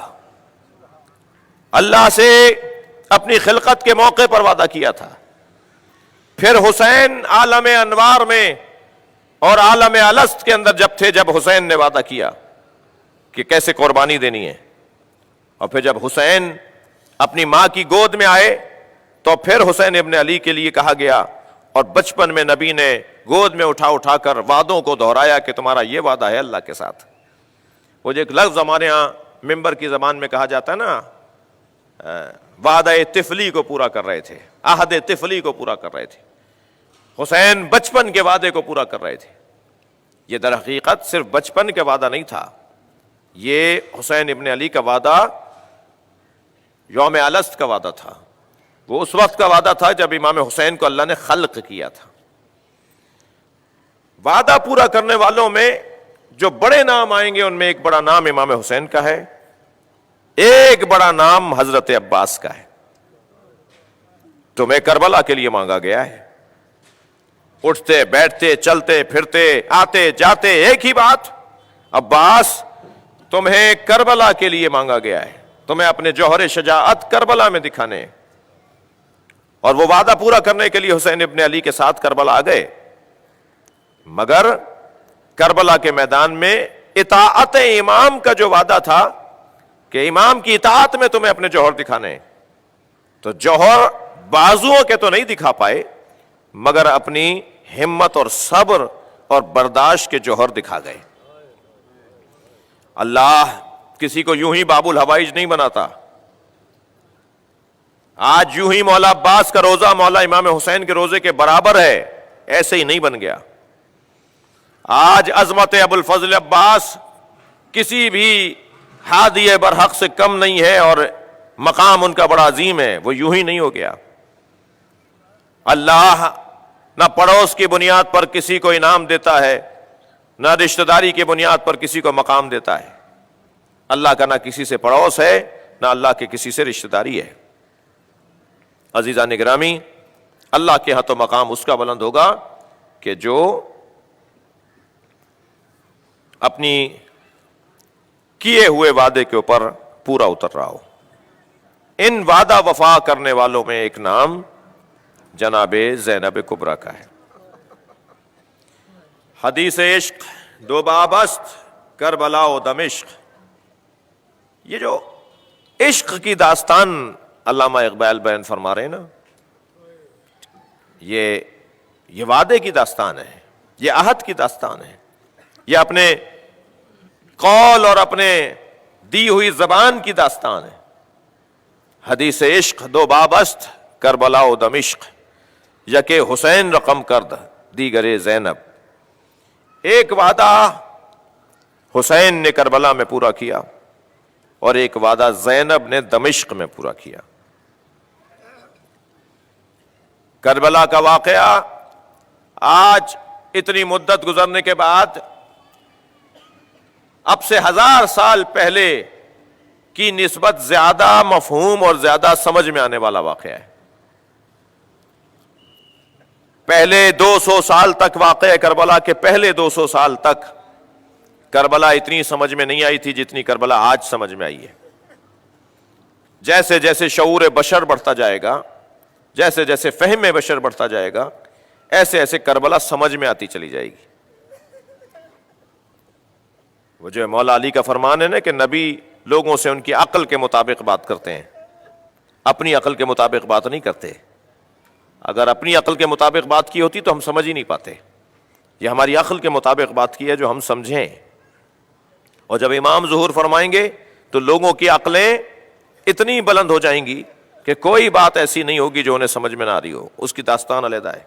اللہ سے اپنی خلقت کے موقع پر وعدہ کیا تھا. پھر حسین عالم انوار میں اور عالم الست کے اندر جب تھے, جب حسین نے وعدہ کیا کہ کیسے قربانی دینی ہے, اور پھر جب حسین اپنی ماں کی گود میں آئے تو پھر حسین ابن علی کے لیے کہا گیا, اور بچپن میں نبی نے گود میں اٹھا اٹھا کر وعدوں کو دہرایا کہ تمہارا یہ وعدہ ہے اللہ کے ساتھ. وہ جو ایک لفظ ہمارے ہاں ممبر کی زبان میں کہا جاتا ہے نا, وعدہ طفلی کو پورا کر رہے تھے, عہد طفلی کو پورا کر رہے تھے. حسین بچپن کے وعدے کو پورا کر رہے تھے. یہ در حقیقت صرف بچپن کا وعدہ نہیں تھا, یہ حسین ابن علی کا وعدہ یوم الست کا وعدہ تھا. وہ اس وقت کا وعدہ تھا جب امام حسین کو اللہ نے خلق کیا تھا. وعدہ پورا کرنے والوں میں جو بڑے نام آئیں گے ان میں ایک بڑا نام امام حسین کا ہے, ایک بڑا نام حضرت عباس کا ہے. تمہیں کربلا کے لیے مانگا گیا ہے, اٹھتے بیٹھتے چلتے پھرتے آتے جاتے ایک ہی بات, عباس تمہیں کربلا کے لیے مانگا گیا ہے, تمہیں اپنے جوہر شجاعت کربلا میں دکھانے. اور وہ وعدہ پورا کرنے کے لیے حسین ابن علی کے ساتھ کربلا آ گئے, مگر کربلا کے میدان میں اطاعت امام کا جو وعدہ تھا کہ امام کی اطاعت میں تمہیں اپنے جوہر دکھانے, تو جوہر بازوؤں کے تو نہیں دکھا پائے مگر اپنی ہمت اور صبر اور برداشت کے جوہر دکھا گئے. اللہ کسی کو یوں ہی باب الحوائج نہیں بناتا. آج یوں ہی مولا عباس کا روزہ مولا امام حسین کے روزے کے برابر ہے, ایسے ہی نہیں بن گیا. آج عظمت ابو الفضل عباس کسی بھی ہادی برحق سے کم نہیں ہے اور مقام ان کا بڑا عظیم ہے, وہ یوں ہی نہیں ہو گیا. اللہ نہ پڑوس کی بنیاد پر کسی کو انعام دیتا ہے, نہ رشتہ داری کی بنیاد پر کسی کو مقام دیتا ہے. اللہ کا نہ کسی سے پڑوس ہے, نہ اللہ کے کسی سے رشتہ داری ہے. عزیزان گرامی, اللہ کے ہاں تو مقام اس کا بلند ہوگا کہ جو اپنی کیے ہوئے وعدے کے اوپر پورا اتر رہا ہو. ان وعدہ وفا کرنے والوں میں ایک نام جناب زینب کبریٰ کا ہے. حدیث عشق دو باب است کربلا و دمشق. یہ جو عشق کی داستان علامہ اقبال بیان فرما رہے ہیں نا, یہ وعدے کی داستان ہے, یہ عہد کی داستان ہے, یہ اپنے قول اور اپنے دی ہوئی زبان کی داستان ہے. حدیث عشق دو باب است کربلا و دمشق, یکے حسین رقم کرد دیگرے زینب. ایک وعدہ حسین نے کربلا میں پورا کیا اور ایک وعدہ زینب نے دمشق میں پورا کیا. کربلا کا واقعہ آج اتنی مدت گزرنے کے بعد اب سے 1000 سال پہلے کی نسبت زیادہ مفہوم اور زیادہ سمجھ میں آنے والا واقعہ ہے. پہلے 200 سال تک واقعہ کربلا کے پہلے 200 سال تک کربلا اتنی سمجھ میں نہیں آئی تھی جتنی کربلا آج سمجھ میں آئی ہے. جیسے جیسے شعور بشر بڑھتا جائے گا, جیسے جیسے فہم بشر بڑھتا جائے گا, ایسے ایسے کربلا سمجھ میں آتی چلی جائے گی. وہ جو مولا علی کا فرمان ہے نا کہ نبی لوگوں سے ان کی عقل کے مطابق بات کرتے ہیں, اپنی عقل کے مطابق بات نہیں کرتے. اگر اپنی عقل کے مطابق بات کی ہوتی تو ہم سمجھ ہی نہیں پاتے. یہ ہماری عقل کے مطابق بات کی ہے جو ہم سمجھیں. اور جب امام ظہور فرمائیں گے تو لوگوں کی عقلیں اتنی بلند ہو جائیں گی کہ کوئی بات ایسی نہیں ہوگی جو انہیں سمجھ میں نہ آ رہی ہو. اس کی داستان علیحدہ ہے.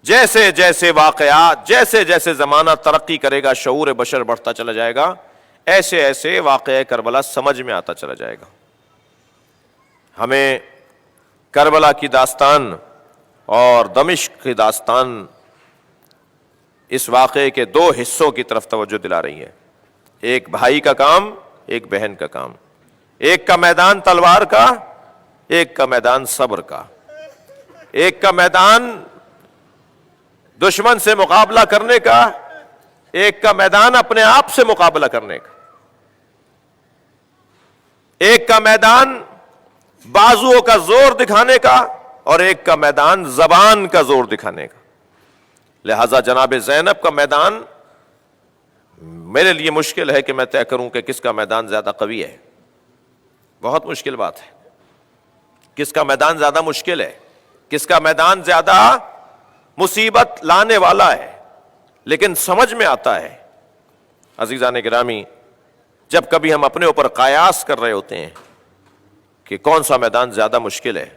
جیسے جیسے واقعات، جیسے جیسے زمانہ ترقی کرے گا، شعور بشر بڑھتا چلا جائے گا، ایسے ایسے واقعہ کربلا سمجھ میں آتا چلا جائے گا. ہمیں کربلا کی داستان اور دمشق کی داستان اس واقعے کے دو حصوں کی طرف توجہ دلا رہی ہے. ایک بھائی کا کام، ایک بہن کا کام. ایک کا میدان تلوار کا، ایک کا میدان صبر کا. ایک کا میدان دشمن سے مقابلہ کرنے کا، ایک کا میدان اپنے آپ سے مقابلہ کرنے کا. ایک کا میدان بازوؤں کا زور دکھانے کا اور ایک کا میدان زبان کا زور دکھانے کا. لہذا جناب زینب کا میدان میرے لیے مشکل ہے کہ میں طے کروں کہ کس کا میدان زیادہ قوی ہے. بہت مشکل بات ہے. کس کا میدان زیادہ مشکل ہے، کس کا میدان زیادہ مصیبت لانے والا ہے، لیکن سمجھ میں آتا ہے. عزیزان گرامی، جب کبھی ہم اپنے اوپر قیاس کر رہے ہوتے ہیں کہ کون سا میدان زیادہ مشکل ہے،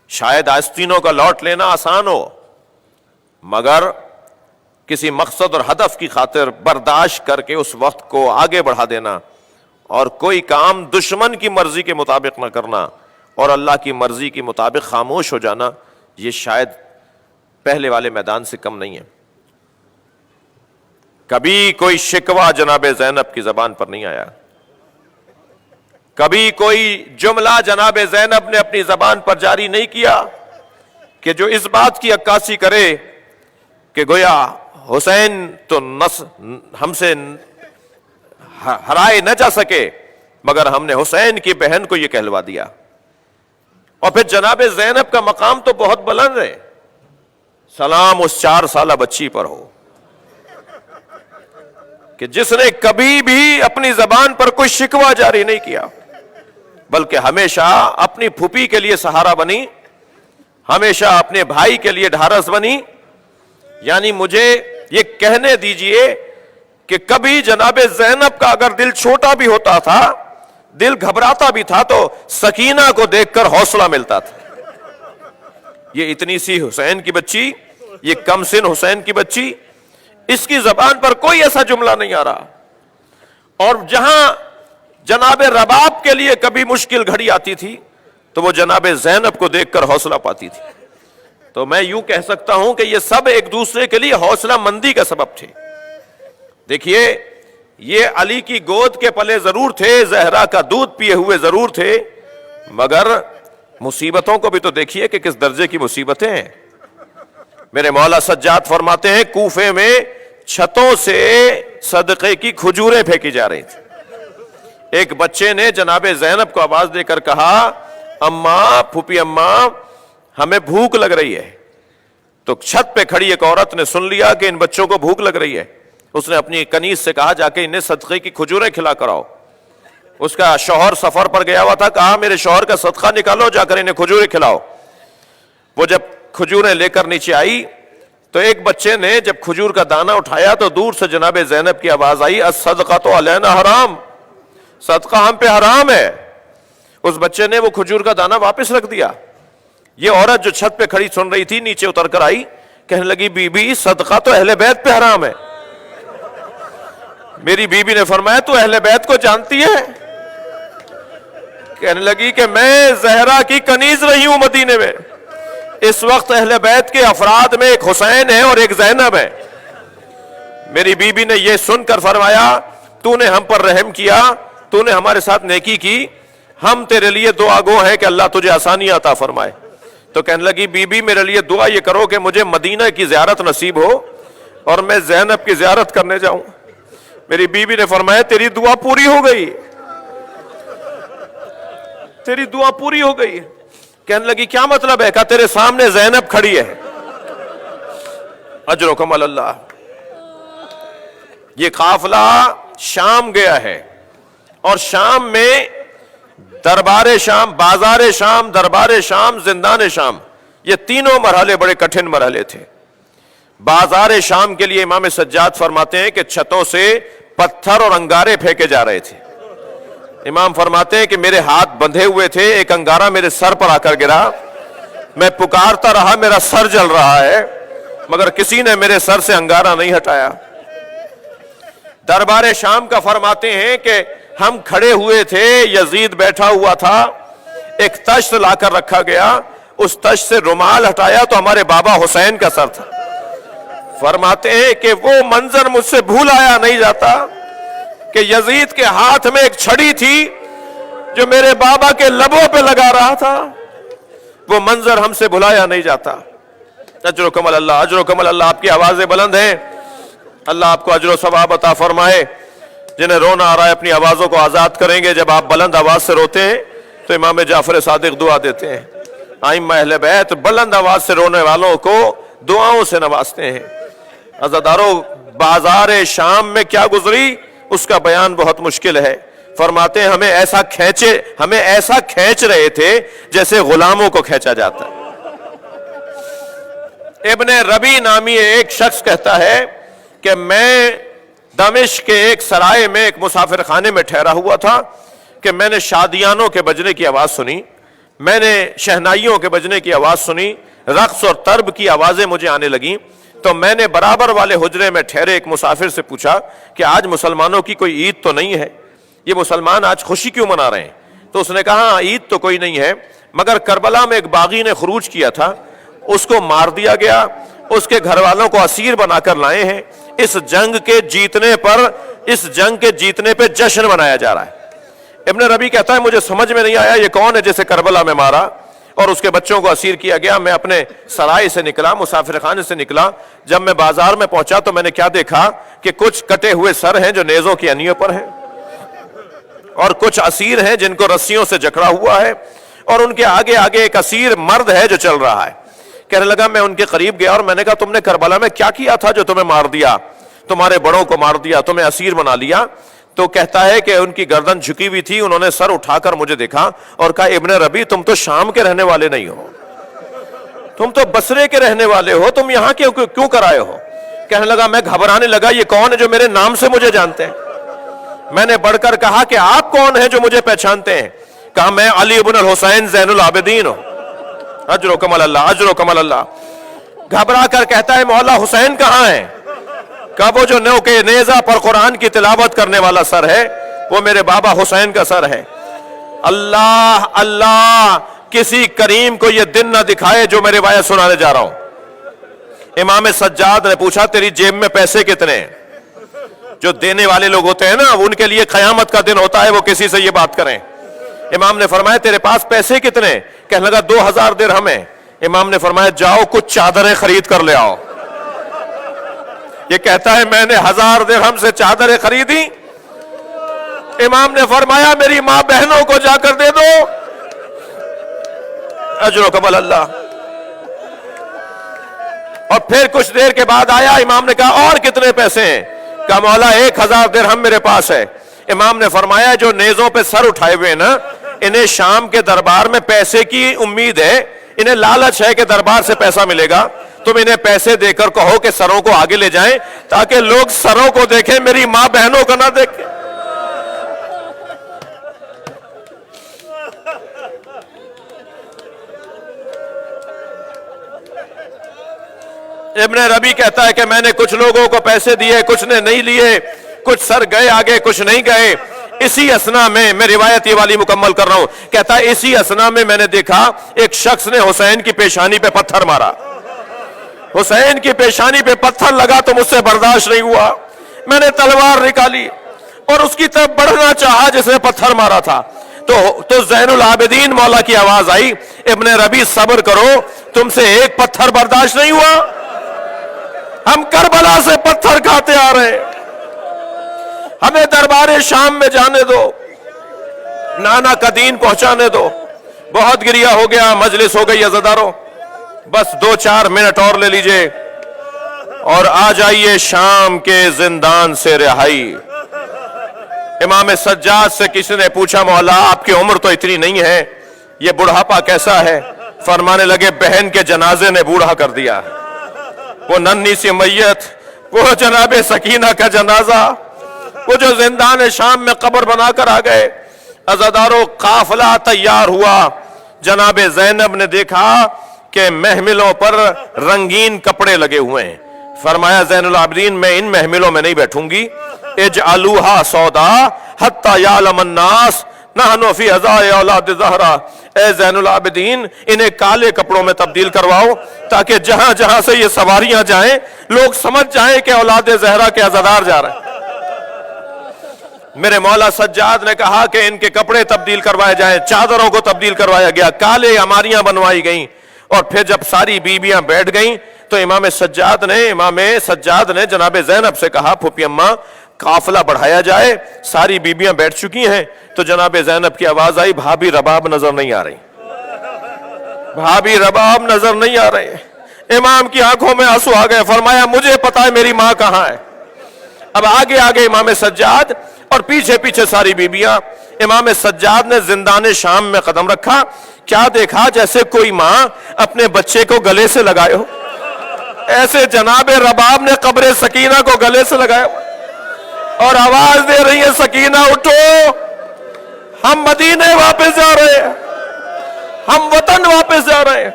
شاید آستینوں کا لوٹ لینا آسان ہو، مگر کسی مقصد اور ہدف کی خاطر برداشت کر کے اس وقت کو آگے بڑھا دینا اور کوئی کام دشمن کی مرضی کے مطابق نہ کرنا اور اللہ کی مرضی کے مطابق خاموش ہو جانا، یہ شاید پہلے والے میدان سے کم نہیں ہے. کبھی کوئی شکوہ جناب زینب کی زبان پر نہیں آیا. کبھی کوئی جملہ جناب زینب نے اپنی زبان پر جاری نہیں کیا کہ جو اس بات کی عکاسی کرے کہ گویا حسین تو ہم سے ہرائے نہ جا سکے، مگر ہم نے حسین کی بہن کو یہ کہلوا دیا. اور پھر جناب زینب کا مقام تو بہت بلند ہے. سلام اس 4 سالہ بچی پر ہو کہ جس نے کبھی بھی اپنی زبان پر کوئی شکوہ جاری نہیں کیا، بلکہ ہمیشہ اپنی پھوپھی کے لیے سہارا بنی، ہمیشہ اپنے بھائی کے لیے ڈھارس بنی. یعنی مجھے یہ کہنے دیجئے کہ کبھی جناب زینب کا اگر دل چھوٹا بھی ہوتا تھا، دل گھبراتا بھی تھا، تو سکینہ کو دیکھ کر حوصلہ ملتا تھا. یہ اتنی سی حسین کی بچی، یہ کم سن حسین کی بچی، اس کی زبان پر کوئی ایسا جملہ نہیں آ رہا. اور جہاں جناب رباب کے لیے کبھی مشکل گھڑی آتی تھی تو وہ جناب زینب کو دیکھ کر حوصلہ پاتی تھی. تو میں یوں کہہ سکتا ہوں کہ یہ سب ایک دوسرے کے لیے حوصلہ مندی کا سبب تھے. دیکھیے، یہ علی کی گود کے پلے ضرور تھے، زہرا کا دودھ پیے ہوئے ضرور تھے، مگر مصیبتوں کو بھی تو دیکھیے کہ کس درجے کی مصیبتیں ہیں. میرے مولا سجاد فرماتے ہیں کوفے میں چھتوں سے صدقے کی کھجوریں پھینکی جا رہی تھی. ایک بچے نے جناب زینب کو آواز دے کر کہا، اماں، پھوپھی اماں، ہمیں بھوک لگ رہی ہے. تو چھت پہ کھڑی ایک عورت نے سن لیا کہ ان بچوں کو بھوک لگ رہی ہے. اس نے اپنی کنیز سے کہا، جا کے انہیں صدقے کی کھجوریں کھلا کر آؤ. اس کا شوہر سفر پر گیا ہوا تھا، کہا میرے شوہر کا صدقہ نکالو، جا کر انہیں کھجوریں کھلاؤ. وہ جب کھجوریں لے کر نیچے آئی تو ایک بچے نے جب کھجور کا دانہ اٹھایا تو دور سے جناب زینب کی آواز آئی، الصدقۃ علینا حرام، صدقہ ہم پہ حرام ہے. اس بچے نے وہ کھجور کا دانہ واپس رکھ دیا. یہ عورت جو چھت پہ کھڑی سن رہی تھی نیچے اتر کر آئی، کہنے لگی، بی بی صدقہ تو اہل بیت پہ حرام ہے. میری بیوی نے فرمایا، تو اہل بیت کو جانتی ہے؟ کہنے لگی کہ میں زہرا کی کنیز رہی ہوں مدینے میں. اس وقت اہل بیت کے افراد میں ایک حسین ہے اور ایک زینب ہے. میری بیوی نے یہ سن کر فرمایا، تو نے ہم پر رحم کیا، تو نے ہمارے ساتھ نیکی کی، ہم تیرے لیے دعا گو ہیں کہ اللہ تجھے آسانی عطا فرمائے. تو کہنے لگی، بی بی میرے لیے دعا یہ کرو کہ مجھے مدینہ کی زیارت نصیب ہو اور میں زینب کی زیارت کرنے جاؤں. میری بیوی نے فرمایا، تیری دعا پوری ہو گئی، تیری دعا پوری ہو گئی. کہنے لگی، کیا مطلب ہے؟ کہا تیرے سامنے زینب کھڑی ہے. اجرکم اللہ. یہ قافلہ شام گیا ہے اور شام میں دربار شام، بازار شام، دربار شام، زندان شام، یہ تینوں مرحلے بڑے کٹھن مرحلے تھے۔ بازار شام کے لیے امام سجاد فرماتے ہیں کہ چھتوں سے پتھر اور انگارے پھینکے جا رہے تھے۔ امام فرماتے ہیں کہ میرے ہاتھ بندھے ہوئے تھے، ایک انگارہ میرے سر پر آ کر گرا، میں پکارتا رہا، میرا سر جل رہا ہے، مگر کسی نے میرے سر سے انگارہ نہیں ہٹایا۔ دربار شام کا فرماتے ہیں کہ ہم کھڑے ہوئے تھے، یزید بیٹھا ہوا تھا، ایک تشت لا کر رکھا گیا، اس تشت سے رومال ہٹایا تو ہمارے بابا حسین کا سر تھا۔ فرماتے ہیں کہ وہ منظر مجھ سے بھولایا نہیں جاتا کہ یزید کے ہاتھ میں ایک چھڑی تھی جو میرے بابا کے لبوں پہ لگا رہا تھا، وہ منظر ہم سے بھلایا نہیں جاتا۔ اجرکم اللہ، اجرکم اللہ، آپ کی آوازیں بلند ہیں، اللہ آپ کو اجر و ثواب عطا فرمائے۔ جنہیں رونا آ رہا ہے اپنی آوازوں کو آزاد کریں گے۔ جب آپ بلند آواز سے روتے ہیں تو امام جعفر صادق دعا دیتے ہیں، ائمہ اہل بیت بلند آواز سے رونے والوں کو دعاؤں سے نوازتے ہیں۔ عزادارو، بازار شام میں کیا گزری اس کا بیان بہت مشکل ہے۔ فرماتے ہیں ہمیں ایسا کھینچ رہے تھے جیسے غلاموں کو کھینچا جاتا ہے۔ ابن ربی نامی ایک شخص کہتا ہے کہ میں دمشق کے ایک سرائے میں ایک مسافر خانے میں ٹھہرا ہوا تھا کہ میں نے شادیانوں کے بجنے کی آواز سنی، میں نے شہنائیوں کے بجنے کی آواز سنی، رقص اور طرب کی آوازیں مجھے آنے لگیں، تو میں نے برابر والے حجرے میں ٹھہرے ایک مسافر سے پوچھا کہ آج مسلمانوں کی کوئی عید تو نہیں ہے، یہ مسلمان آج خوشی کیوں منا رہے ہیں؟ تو اس نے کہا عید تو کوئی نہیں ہے، مگر کربلا میں ایک باغی نے خروج کیا تھا، اس کو مار دیا گیا، اس کے گھر والوں کو اسیر بنا کر لائے ہیں، اس جنگ کے جیتنے پہ جشن منایا جا رہا ہے۔ ابن ربی کہتا ہے مجھے سمجھ میں نہیں آیا یہ کون ہے جسے کربلا میں مارا اور اس کے بچوں کو اسیر کیا گیا۔ میں اپنے سرائے سے نکلا، مسافر خانے سے نکلا، جب میں بازار میں پہنچا تو میں نے کیا دیکھا کہ کچھ کٹے ہوئے سر ہیں جو نیزوں کی انیوں پر ہیں، اور کچھ اسیر ہیں جن کو رسیوں سے جکڑا ہوا ہے، اور ان کے آگے آگے ایک اسیر مرد ہے جو چل رہا ہے۔ کہنے لگا میں ان کے قریب گیا اور میں نے کہا تم نے کربلا میں کیا کیا تھا جو تمہیں مار دیا، تمہارے بڑوں کو مار دیا، تمہیں اسیر بنا لیا؟ تو کہتا ہے کہ ان کی گردن جھکی ہوئی تھی، انہوں نے سر اٹھا کر مجھے دیکھا اور کہا ابن ربی تم تو شام کے رہنے والے نہیں ہو، تم تو بصرے کے رہنے والے ہو، تم یہاں کیوں کر آئے ہو؟ کہنے لگا میں گھبرانے لگا یہ کون ہے جو میرے نام سے مجھے جانتے ہیں؟ میں نے بڑھ کر کہا کہ آپ کون ہیں جو مجھے پہچانتے ہیں؟ کہا میں علی ابن الحسین زین العابدین ہوں۔ اجرکم اللہ، اجرکم اللہ۔ گھبرا کر کہتا ہے مولا حسین کہاں ہے؟ کہا وہ جو نو کے نیزہ پر قرآن کی تلاوت کرنے والا سر ہے وہ میرے بابا حسین کا سر ہے۔ اللہ اللہ، کسی کریم کو یہ دن نہ دکھائے جو میں روایت سنانے جا رہا ہوں۔ امام سجاد نے پوچھا تیری جیب میں پیسے کتنے ہیں؟ جو دینے والے لوگ ہوتے ہیں نا ان کے لیے قیامت کا دن ہوتا ہے، وہ کسی سے یہ بات کریں۔ امام نے فرمایا تیرے پاس پیسے کتنے؟ کہنے لگا 2000 درہم ہیں۔ امام نے فرمایا جاؤ کچھ چادریں خرید کر لے آؤ۔ یہ کہتا ہے میں نے 1000 درہم سے چادریں خریدی۔ امام نے فرمایا میری ماں بہنوں کو جا کر دے دو۔ اجرکم اللہ۔ اور پھر کچھ دیر کے بعد آیا، امام نے کہا اور کتنے پیسے ہیں؟ کہا مولا 1000 درہم میرے پاس ہے۔ امام نے فرمایا جو نیزوں پہ سر اٹھائے ہوئے نا انہیں شام کے دربار میں پیسے کی امید ہے، انہیں لالچ ہے کہ دربار سے پیسہ ملے گا، تم انہیں پیسے دے کر کہو کہ سروں کو آگے لے جائیں تاکہ لوگ سروں کو دیکھیں، میری ماں بہنوں کو نہ دیکھیں۔ ابن ربی کہتا ہے کہ میں نے کچھ لوگوں کو پیسے دیے، کچھ نے نہیں لیے، کچھ سر گئے آگے کچھ نہیں گئے۔ اسی اسنا میں روایت یہ والی مکمل کر رہا ہوں، کہتا ہے اسی اسنا میں نے دیکھا ایک شخص نے حسین کی پیشانی پہ پتھر مارا۔ حسین کی پیشانی پہ پتھر لگا تو مجھ سے برداشت نہیں ہوا، میں نے تلوار نکالی اور اس کی طرف بڑھنا چاہا جس نے پتھر مارا تھا، تو زین العابدین مولا کی آواز آئی ابن ربی صبر کرو، تم سے ایک پتھر برداشت نہیں ہوا، ہم کربلا سے پتھر کھاتے آ رہے ہیں، ہمیں دربار شام میں جانے دو، نانا کا دین پہنچانے دو۔ بہت گریہ ہو گیا، مجلس ہو گئی عزادارو، بس 2-4 منٹ اور لے لیجئے اور آ جائیے شام کے زندان سے رہائی۔ امام سجاد سے کسی نے پوچھا مولا آپ کی عمر تو اتنی نہیں ہے، یہ بڑھاپا کیسا ہے؟ فرمانے لگے بہن کے جنازے نے بوڑھا کر دیا، وہ ننھی سی میت، وہ جناب سکینہ کا جنازہ، وہ جو زندان شام میں قبر بنا کر آ گئے۔ عزادارو قافلہ تیار ہوا، جناب زینب نے دیکھا کہ محملوں پر رنگین کپڑے لگے ہوئے ہیں، فرمایا زین العابدین میں ان محملوں میں نہیں بیٹھوں گی، اجعلوہا سودا حتی یعلم الناس نحن فی ہزائے اولاد زہرا، اے زین العابدین انہیں کالے کپڑوں میں تبدیل کرواؤ تاکہ جہاں جہاں سے یہ سواریاں جائیں لوگ سمجھ جائیں کہ اولاد زہرا کے عزادار جا رہے ہیں۔ میرے مولا سجاد نے کہا کہ ان کے کپڑے تبدیل کروائے جائیں، چادروں کو تبدیل کروایا گیا، کالے عماریاں بنوائی گئیں، اور پھر جب ساری بیویاں بیٹھ گئیں تو امام سجاد نے جناب زینب سے کہا پھوپھی اماں قافلہ بڑھایا جائے، ساری بیویاں بیٹھ چکی ہیں۔ تو جناب زینب کی آواز آئی بھابی رباب نظر نہیں آ رہی، بھابی رباب نظر نہیں آ رہے۔ امام کی آنکھوں میں آنسو آ گئے، فرمایا مجھے پتا ہے میری ماں کہاں ہے۔ اب آگے آگے امام سجاد اور پیچھے پیچھے ساری بیبیاں۔ امام سجاد نے زندان شام میں قدم رکھا، کیا دیکھا جیسے کوئی ماں اپنے بچے کو گلے سے لگائے ہو، ایسے جناب رباب نے قبر سکینہ کو گلے سے لگایا اور آواز دے رہی ہے سکینہ اٹھو، ہم مدینے واپس جا رہے ہیں، ہم وطن واپس جا رہے ہیں۔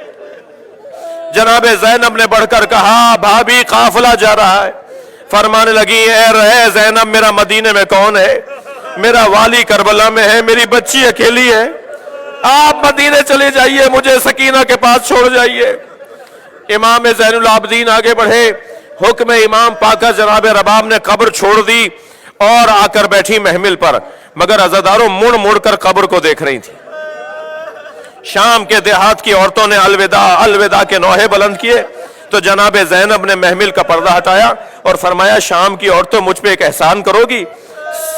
جناب زینب نے بڑھ کر کہا بھابی قافلہ جا رہا ہے۔ فرمانے لگی اے زینب میرا مدینے میں کون ہے؟ میرا والی کربلا میں ہے، میری بچی اکیلی ہے، آپ مدینے چلے جائیے، مجھے سکینہ کے پاس چھوڑ جائیے۔ امام زین العابدین آگے بڑھے، حکم امام پاکہ جناب رباب نے قبر چھوڑ دی اور آ کر بیٹھی محمل پر، مگر عزاداروں مڑ مڑ کر قبر کو دیکھ رہی تھی۔ شام کے دیہات کی عورتوں نے الوداع الوداع کے نوحے بلند کیے تو جناب زینب نے محمل کا پردہ ہٹایا اور فرمایا شام کی عورتوں مجھ پہ ایک احسان کرو گی؟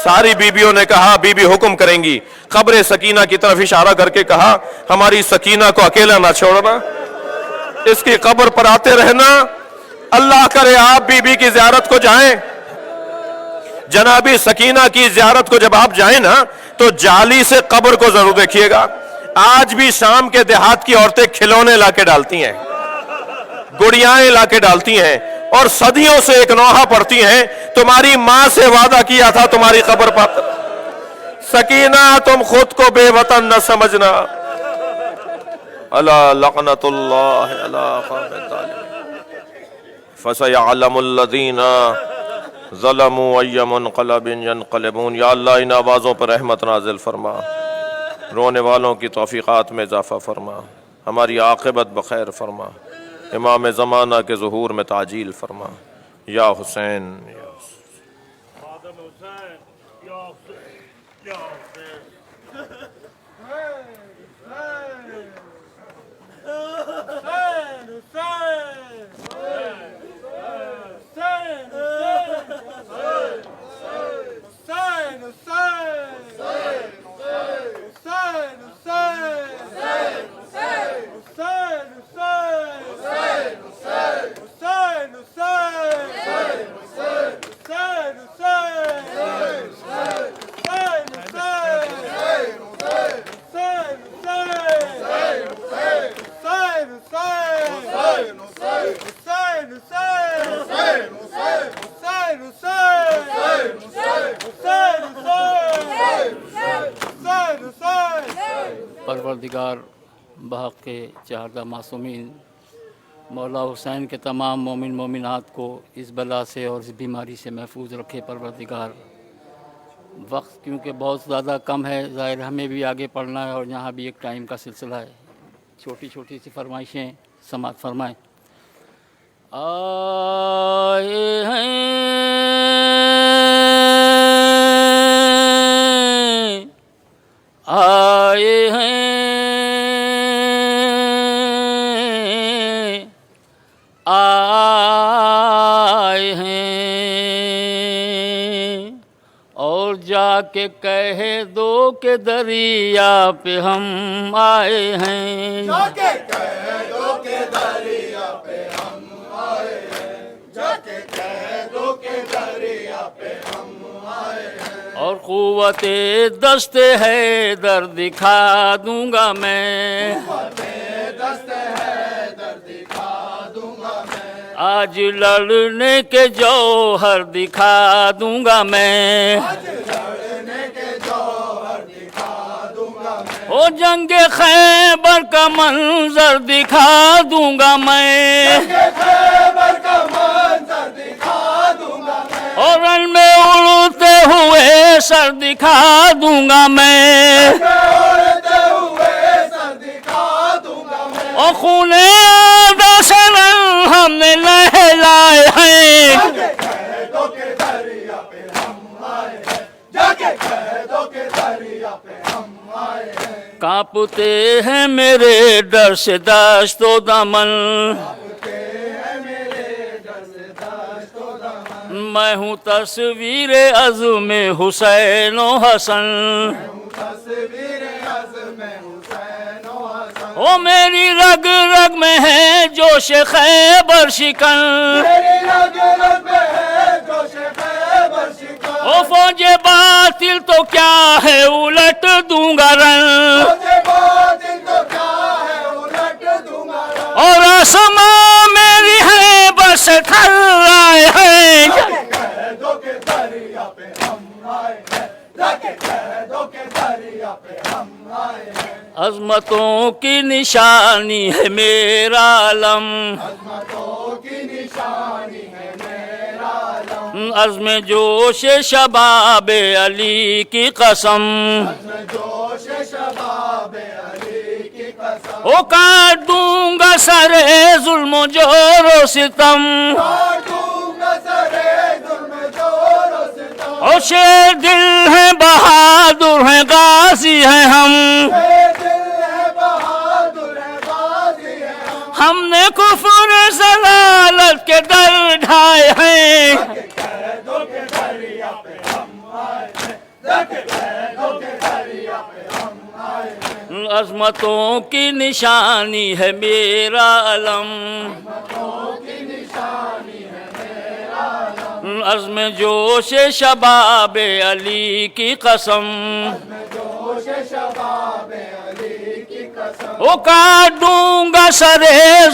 ساری بیبیوں نے کہا بی بی حکم کریں گی۔ قبر سکینہ کی طرف اشارہ کر کے کہا ہماری سکینہ کو اکیلا نہ چھوڑنا، اس کی قبر پر آتے رہنا، اللہ کرے آپ بی بی کی زیارت کو جائیں، جنابی سکینہ کی زیارت کو جب آپ جائیں نا تو جالی سے قبر کو ضرور دیکھیے گا۔ آج بھی شام کے دیہات کی عورتیں کھلونے لا کے ڈالتی ہیں، گڑیاں لا کے ڈالتی ہیں اور صدیوں سے ایک نوحہ پڑھتی ہیں تمہاری ماں سے وعدہ کیا تھا تمہاری قبر پر، سکینہ تم خود کو بے وطن نہ سمجھنا، الا لعنت اللہ علی قوم الظالمین فسیعلم الذین ظلموا ای منقلب ینقلبون۔ یا اللہ ان آوازوں پر رحمت نازل فرما، رونے والوں کی توفیقات میں اضافہ فرما، ہماری عاقبت بخیر فرما، امام زمانہ کے ظہور میں تعجیل فرما، یا حسین یا پروردگار بحق کے چہردہ معصومین مولا حسین کے تمام مومن مومنات کو اس بلا سے اور اس بیماری سے محفوظ رکھے پروردگار۔ وقت کیونکہ بہت زیادہ کم ہے، ظاہر ہمیں بھی آگے پڑھنا ہے اور یہاں بھی ایک ٹائم کا سلسلہ ہے، چھوٹی چھوٹی سی فرمائشیں سماعت فرمائیں۔ آئے ہیں آئے ہیں آئے ہیں اور جا کے کہہ دو کہ دریا پہ ہم آئے ہیں، جا کے کہہ دو کہ دریا پہ ہم آئے ہیں، جا کے کہہ دو کہ دریا پہ ہم آئے ہیں، اور قوت دست ہے در دکھا دوں گا میں، دست ہے در دکھا دوں گا میں، آج لڑنے کے جوہر دکھا دوں گا میں، آج لڑنے کے جوہر دکھا دوں گا میں، او جنگ خیبر کا منظر دکھا دوں گا میں، خیبر کا منظر دکھا دوں گا میں، اور رن میں اڑتے ہوئے سر دکھا دوں گا میں، اڑتے ہوئے سر دکھا دوں گا میں، اور خون آدھا سرن ہم نے لہلائے ہیں، قیدوں کے دریا پہ ہم آئے ہیں، جا کے قیدوں کے دریا پہ ہم آئے ہیں، کانپتے ہیں میرے ڈر سے دست و دمن، میں ہوں تصویر عزم حسین و حسن، تصویر عزم حسین و حسن، او میری رگ رگ میں ہے جوش خیبر شکن، میری رگ رگ میں ہے جوش خیبر شکن، او فوج باطل تو کیا ہے الٹ دوں گا رن، مجھے باطل تو کیا ہے الٹ دوں گا رن، اور آسماں میری ہے بس تھر آئے ہیں، قیدوں کے دریا پہ ہم آئے ہیں، جا کے قیدوں کے دریا پہ ہم آئے ہیں، عظمتوں کی نشانی ہے میرا علم، عظمتوں کی نشانی ہے میرا علم، عزم جوش شباب علی کی قسم، میں جوش شباب علی کی قسم، او کاٹ دوں گا سر ظلم و جور و ستم، کاٹوں گا سرے ظلم جور و ستم، او شیر دل ہے بہادر ہیں غازی ہیں ہم، اے دل ہے بہادر ہے غازی ہے ہم نے کفر ضلالت کے در ڈھائے ہیں، قیدوں کے دریا پہ ہم آئے ہیں، جا کے قیدوں کے دریا پہ ہم آئے ہیں، عظمتوں کی نشانی ہے میرا علم، کی نشانی ہے میرا علم، عزم جوش شباب علی کی قسم، میں جوش شباب علی کی قسم، او کاٹ دوں گا سر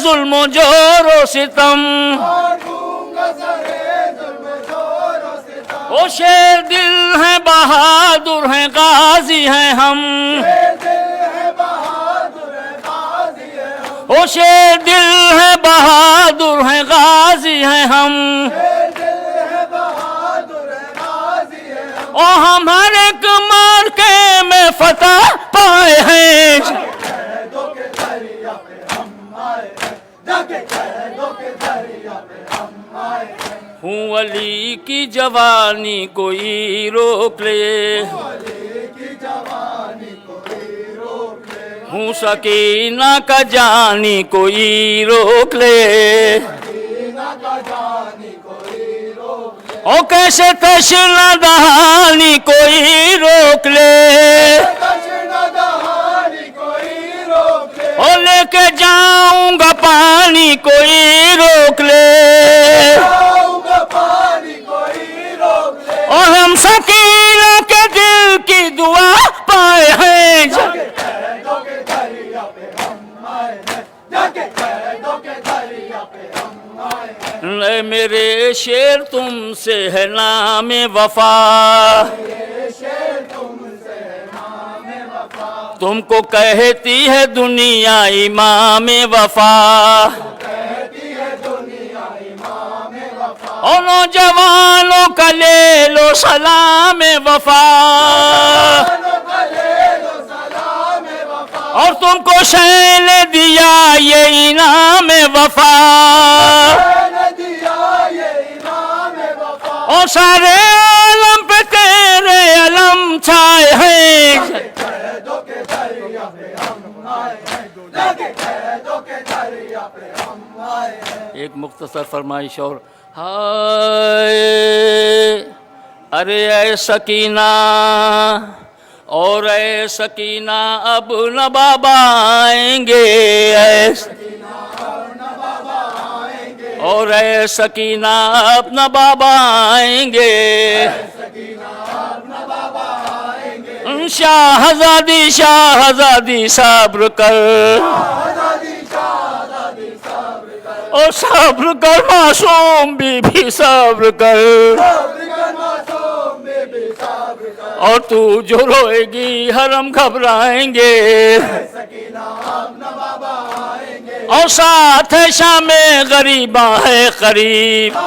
ظلم و جور و ستم، کاٹوں گا سرے ظلم جور و ستم، او شیر دل ہیں بہادر ہیں غازی ہیں ہم، اے دل ہے بہادر ہے غازی ہے ہم، او شیر دل ہیں بہادر ہیں غازی ہیں ہم، اے دل ہے بہادر ہے غازی ہے ہم، او ہم ہر ایک مارکے میں فتح پائے ہیں، قیدوں کے دریا پہ ہم آئے ہیں، جا کے قیدوں کے دریا پہ ہم آئے ہیں، ہوں علی کی جوانی کوئی روک لے، علی کی جوانی کوئی روک لے، ہوں سکینہ کا جانی کوئی روک لے، سینہ کا جانی کوئی روک لے، او کیسے تشنہ دہانی کوئی روک لے، تشنہ دہانی کوئی روک لے، او لے کے جاؤں گا پانی کوئی روک لے، آؤں گا پانی کوئی روک لے، اور ہم سکینہ کے دل کی دعا پائے ہیں، قیدوں کے دریا پہ ہم آئے ہیں، جا کے قیدوں کے دریا پہ ہم آئے ہیں، اے میرے شیر تم سے ہے نام وفا، یہ شیر تم سے نام وفا، تم کو کہتی ہے دنیا امام وفا، کہتی ہے دنیا امام وفا، اور نوجوانوں کا لے لو سلام وفا، لے لو سلام وفا، اور تم کو شیل دیا یہ انعام وفا، میں نے دیا یہ انعام وفا، اور سارے عالم پہ تیرے علم چھائے ہیں، قیدوں کے دریا پہ ہم آئے ہیں، جا کے قیدوں کے دریا پہ ہم آئے ہیں، ایک مختصر فرمائش اور ہائے ارے اے سکینہ اور اے سکینہ اب نہ بابا آئیں گے، اور اے سکینہ اب نہ بابا آئیں گے، سکینہ اب نہ بابا شاہزادی شاہزادی صبر کر اور صبر کر معصوم بی بی صبر کر اور تو جو روئے گی حرم گھبرائیں گے اور ساتھ ہے شام غریباں ہے قریب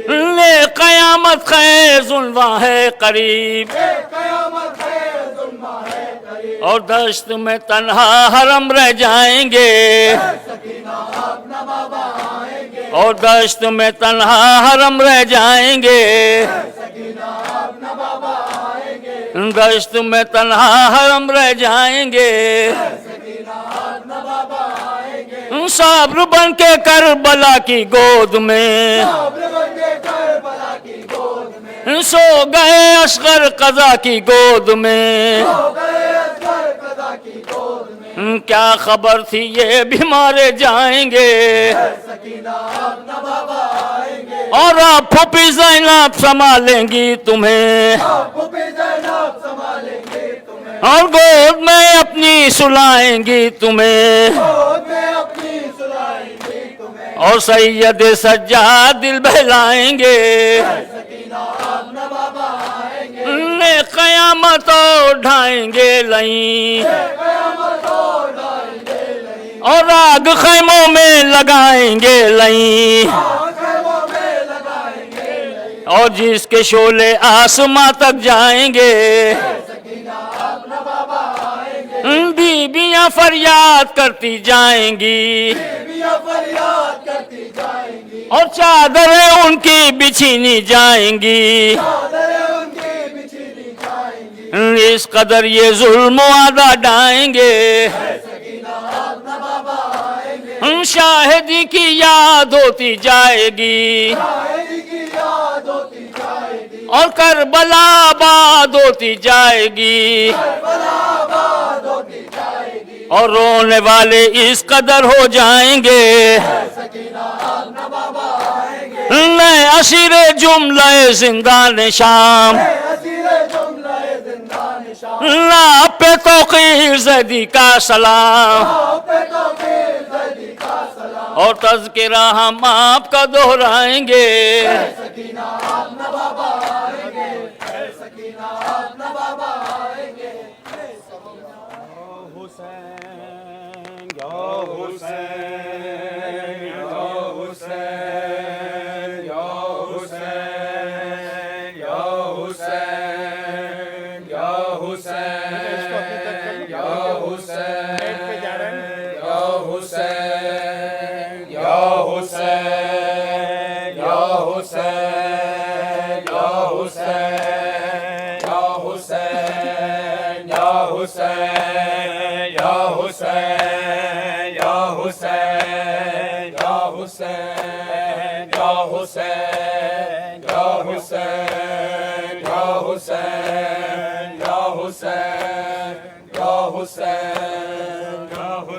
لے قیامت خیر ظلماں ہے قریب اور دشت میں تنہا حرم رہ جائیں گے اور دشت میں تنہا حرم رہ جائیں گے دشت میں تنہا حرم رہ جائیں گے صبر بن کے کربلا کی گود میں سو گئے اصغر قضا کی گود میں کیا خبر تھی یہ بھی مارے جائیں گے اور آپ پھوپھی زینب سنبھالیں گی تمہیں اور گود میں اپنی سلائیں گی تمہیں اور سید سجاد دل بہلائیں گے نے قیامت اٹھائیں گے لائیں اور آگ خیموں میں لگائیں گے لائیں اور جس کے شعلے آسماں تک جائیں گے بیویاں فریاد کرتی جائیں گی اور چادریں ان کی بچھینی جائیں گی اس قدر یہ ظلم و عدا ڈائیں گے شاہدی کی یاد ہوتی جائے گی اور کربلا آباد ہوتی جائے گی اور رونے والے اس قدر ہو جائیں گے نئے اسیر جملہ زندان شام لا پہ توقیر زیدی کا سلام اور تذکرہ ہم آپ کا دہرائیں گے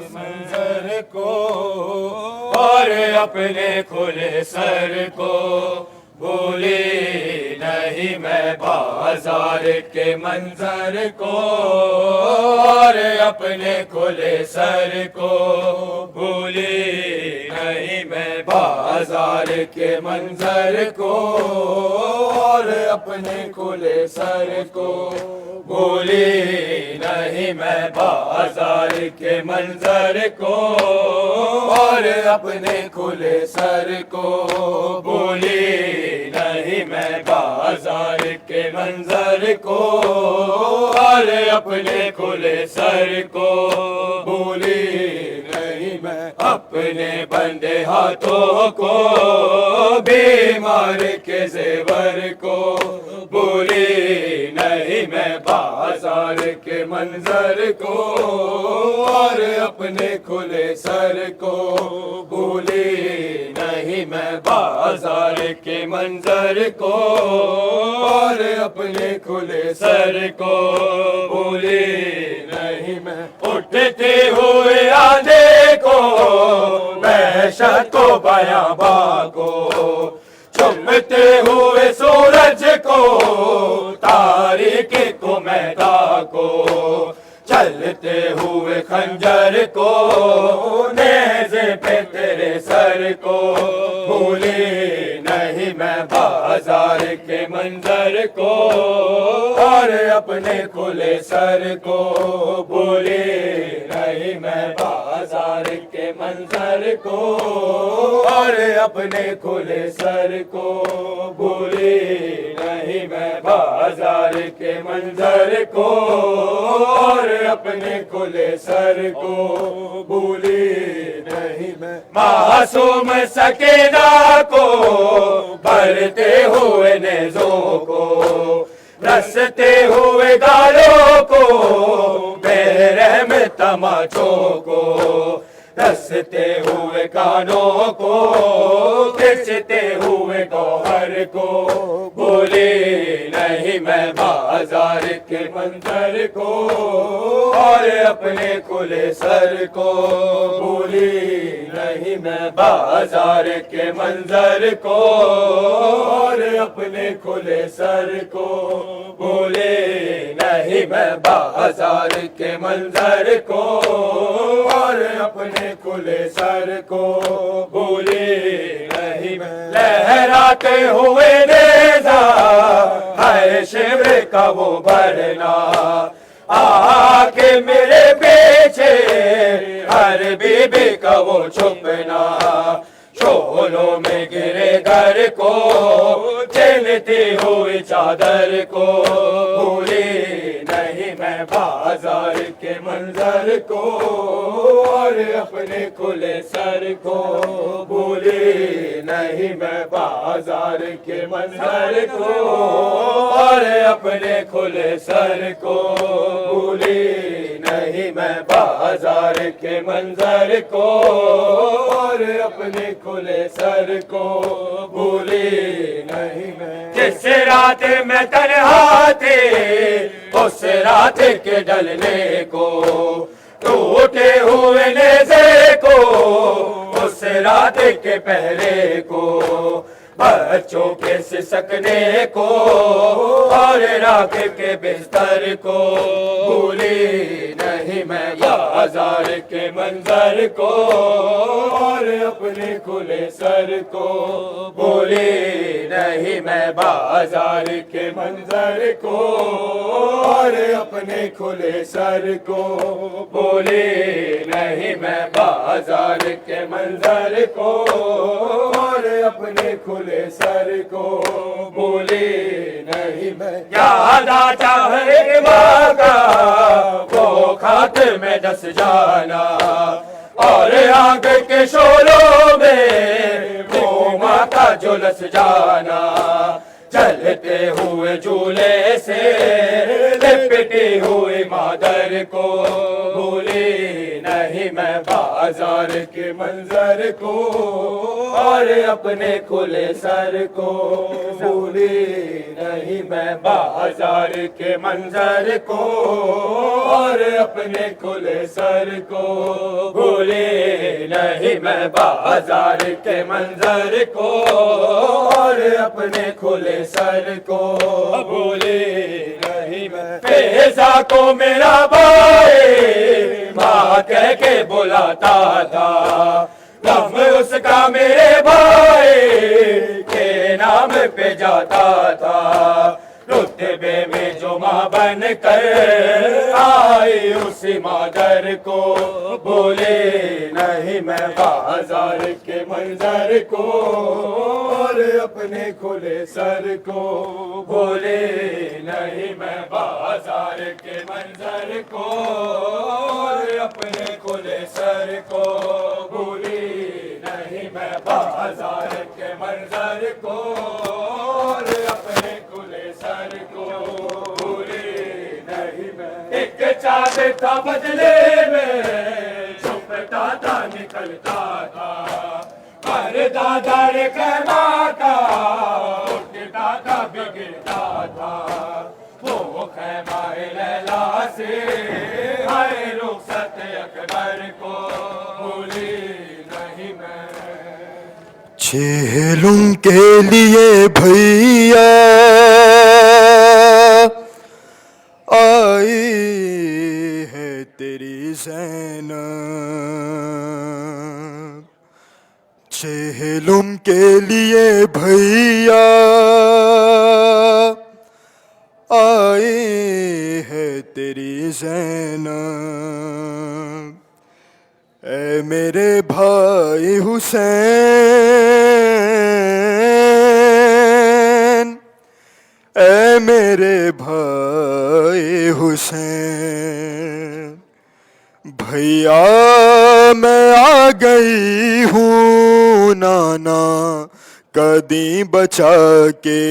منظر کو اور اپنے کھلے سر کو بھولی نہیں میں بازار کے منظر کو اور اپنے کھلے سر کو بھولی نہیں میں بازار کے منظر کو اور اپنے کھلے سر کو بھولی نہیں میں بازار کے منظر کو اور اپنے کھلے سر کو بھولی نہیں میں بازار کے منظر کو اور اپنے کھلے سر کو بھولی نہیں میں اپنے بندے ہاتھوں کو بیمار کے زیور کو بھولی نہیں میں بازار کے منظر کو اور اپنے کھلے سر کو بھولی نہیں میں بازار کے منظر کو اور اپنے کھلے سر کو بھولی نہیں میں اٹھتے ہوئے آدھے کو وحشت کو بیاباں کو چمتے ہوئے سورج کو تارے کو چلتے ہوئے خنجر کو نیزے پہ تیرے سر کو بھولی نہیں میں بازار کے منظر کو اور اپنے کھلے سر کو بھولی نہیں میں بازار کے منظر کو اور اپنے کھلے سر کو بھولی نہیں میں بازار کے منظر کو اور اپنے کھلے سر کو بھولی نہیں میں معصوم سکینہ کو بھرتے ہوئے نیزوں کو رستے ہوئے گالوں کو بے رحم تماچوں کو رستے ہوئے کانوں کو کھچتے ہوئے گوہر کو بھولی نہیں میں بازار کے منظر کو اور اپنے کھلے سر کو بھولی نہیں میں بازار کے منظر کو اور اپنے کھلے سر کو بھولی نہیں میں بازار کے منظر کو اور اپنے کھلے سر کو بھولی نہیں میں لہراتے ہوئے نیزا ہے شبر کا وہ بھرنا آ کے میرے پیچھے ہر بی بی کا وہ چھپنا شولوں میں گرے گھر کو چلتی ہوئی چادر کو بھولی نہیں میں بازار کے منظر کو اور اپنے کھلے سر کو بھولی نہیں میں بازار کے منظر کو اور اپنے کھلے سر کو بھولی نہیں میں بازار کے منظر کو اور اپنے کھلے سر کو بھولی نہیں میں جس رات میں تنہا تھی اس رات کے ڈلنے کو ٹوٹے ہوئے نیزے کو اس رات کے پہرے کو بچوں کے سسکنے کو اور راکھ کے بستر کو بھولی نہیں میں بازار کے منظر کو اور اپنے کھلے سر کو بھولی نہیں میں بازار کے منظر کو اور اپنے کھلے سر کو بھولی نہیں میں بازار کے منظر کو اور اپنے کھلے سر کو بھولی نہیں میں یاد آتا ہے ماں کا وہ خاطر میں دس جانا اور آگ کے شولوں میں وہ ماں کا جلس جانا چلتے ہوئے جھولے سے لپٹی ہوئی مادر کو بھولی نہیں میں بازار کے منظر کو اور اپنے کھلے سر کو بھولی نہیں میں بازار کے منظر کو اور اپنے کھلے سر کو بھولی نہیں میں بازار کے منظر کو اور اپنے کھلے سر کو بھولی نہیں میں پیسہ کو میرا بھائی ماں کہہ کے بلاتا تھا غم اس کا میرے بھائی کے نام پہ جاتا تھا رتبے میں جو ماں بن کر آئی اسی مادر کو بھولے نہیں میں بازار کے منظر کو اور اپنے کھلے سر کو بھولے نہیں میں بازار کے منظر کو اور اپنے کھلے سر کو بھولی نہیں میں بازار کے منظر کو اور اپنے کھلے سر کو بھولی نہیں میں ایک چاند تھا بدلے میں چھپتا تھا نکلتا تھا پر دادا نے خیمہ کا اٹھتا تھا بگڑتا تھا وہ خیمہ لیلا سے آئے رخصت اکبر کو بھولی نہیں میں چہلم کے لیے بھیا آئی کے لیے بھیا آئی ہے تیری زینب، اے میرے بھائی حسین، اے میرے بھائی حسین، بھیا میں آ گئی ہوں نانا قدیم بچا کے،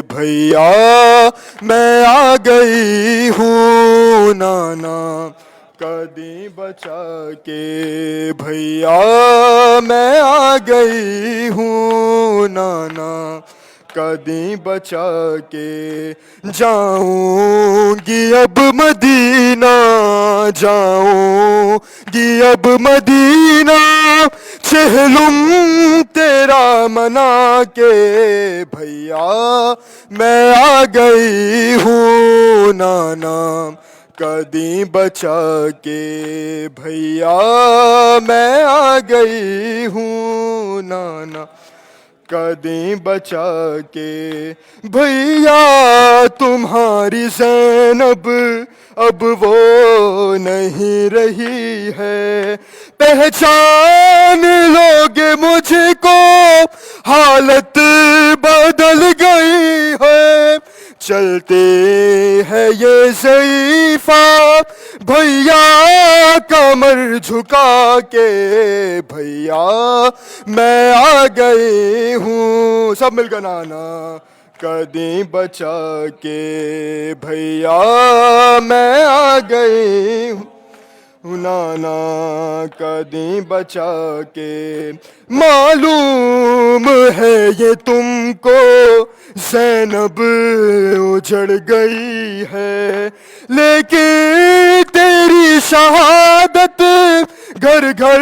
بھیا میں آ گئی ہوں نانا قدیم بچا کے، بھیا میں آ گئی ہوں نانا قدیم بچا کے، جاؤں گی اب مدینہ، جاؤں گی اب مدینہ، چہلم تیرا منا کے، بھیا میں آ گئی ہوں نانا قدیم بچا کے، بھیا میں آ گئی ہوں نانا قدیم بچا کے، بھیا تمہاری زینب اب وہ نہیں رہی ہے، پہچان لوگے مجھ کو حالت بدل گئی ہے، چلتے ہے یہ ضعیفہ بھیا کمر جھکا کے، بھیا میں آ گئی ہوں، سب مل کر نانا قدیم بچا کے، بھیا میں آ گئی ہوں نانا قدیم بچا کے، معلوم ہے یہ تم کو زینب اجڑ گئی ہے، لیکن تیری شہادت گھر گھر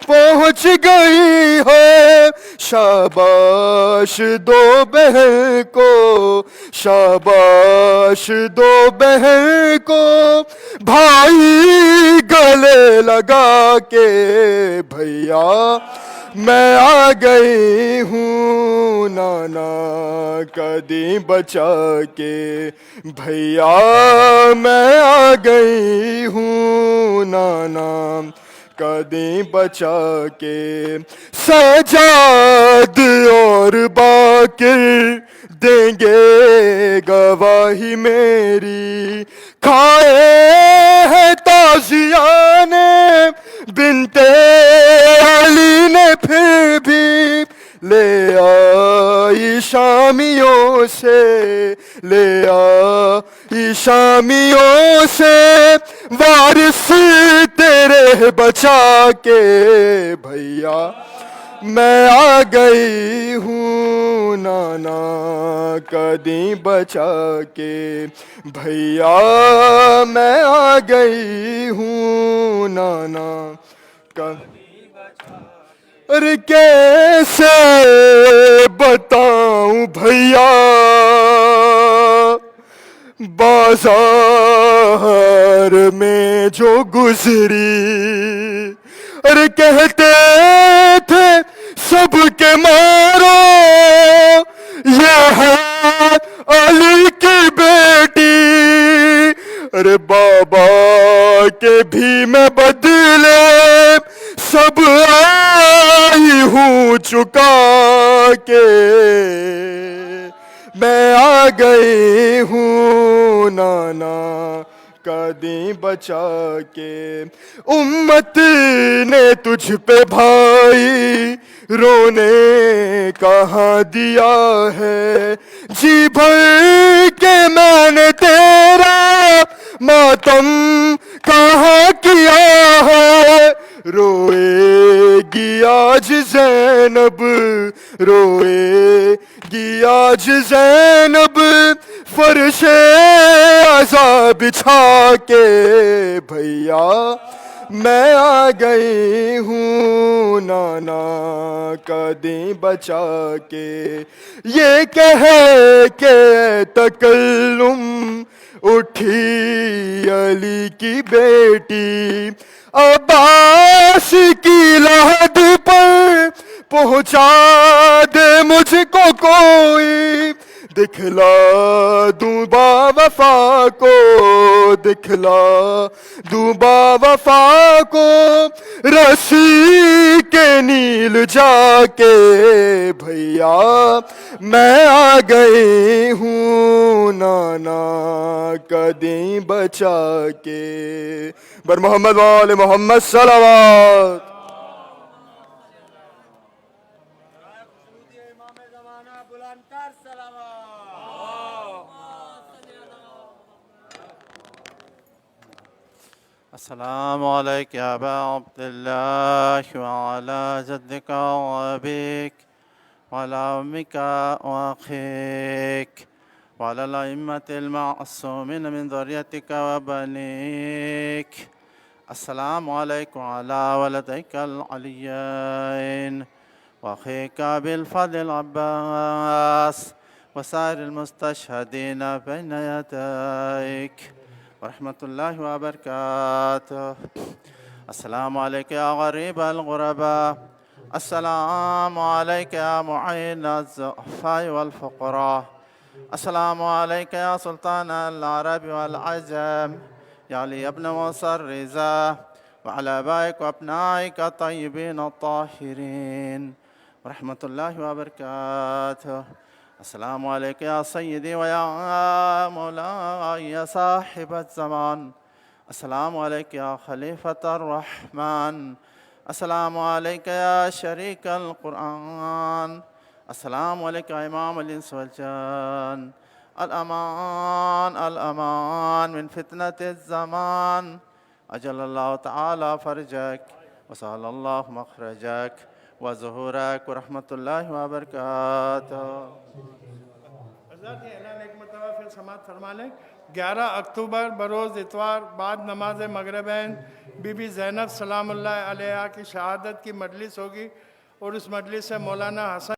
پہنچ گئی ہے، شاباش دو بہن کو، شاباش دو بہن کو، بھائی گلے لگا کے، بھیا میں آ گئی ہوں نانا قدیم بچا کے، بھیا میں آ گئی ہوں نانا قدیم بچا کے، سجاد اور باقر دیں گے گواہی میری، کھائے ہے تازیانے بنت علی نے پھر بھی، لے آئی شامیوں سے، لے آئی شامیوں سے وارث تیرے بچا کے، بھیا میں آ گئی ہوں نانا قدیم بچا کے، بھیا میں آ گئی ہوں نانا ارے کیسے بتاؤں بھیا بازار میں جو گزری، ارے کہتے تھے سب کے مارو یہ ہے علی کی بیٹی، ارے بابا کے بھی میں بدلے سب آئی ہوں چکا کے، میں آ گئی ہوں نانا قدیم بچا کے، امت نے تجھ پہ بھائی رونے کہاں دیا ہے، جی بھر کے میں نے تیرا ماتم کہاں کیا ہے، روئے گی آج زینب، روئے گی آج زینب فرش عزا بچھا کے، بھیا میں آ گئی ہوں نانا قدیم بچا کے، یہ کہے کہ تکلم اٹھی علی کی بیٹی، عباس کی لحد پر پہنچا دے مجھ کو کوئی، دکھلا دوں با وفا کو، دکھلا دوں با وفا کو، رسی کے نیل جا کے بھیا میں آ گئی ہوں نانا قدیں بچا کے۔ بر محمد وآل محمد صلوات۔ السلام عليك يا أبا عبد الله وعلى جدك وأبيك وعلى أمك وأخيك وعلى الأئمة المعصومين من ذريتك وبنيك. السلام عليك وعلى ولديك العليين وأخيك بالفضل العباس وسائر المستشهدين بين يديك ورحمة الله وبركاته. السلام عليك يا غريب الغرباء، السلام عليك يا معين الضعفاء والفقراء، السلام عليك يا سلطان العرب والعجم، يا علي ابن موسى الرضا، وعلى آبائك وأبنائك الطيبين الطاهرين ورحمة الله وبركاته. السلام عليك يا سيدي ويا مولاي يا صاحب الزمان، السلام عليك يا خليفة الرحمن، السلام عليك يا شريك القرآن، السلام عليك يا إمام الإنس والجان. الأمان الأمان من فتنة الزمان، أجل الله تعالى فرجك وسهل الله مخرجك وظهورك ورحمة الله وبركاته. حضرت یہ اعلان ایک مرتبہ پھر سماعت فرما لیں۔ 11 اکتوبر بروز اتوار بعد نماز مغربین بی بی زینب سلام اللہ علیہا کی شہادت کی مجلس ہوگی، اور اس مجلس سے مولانا حسن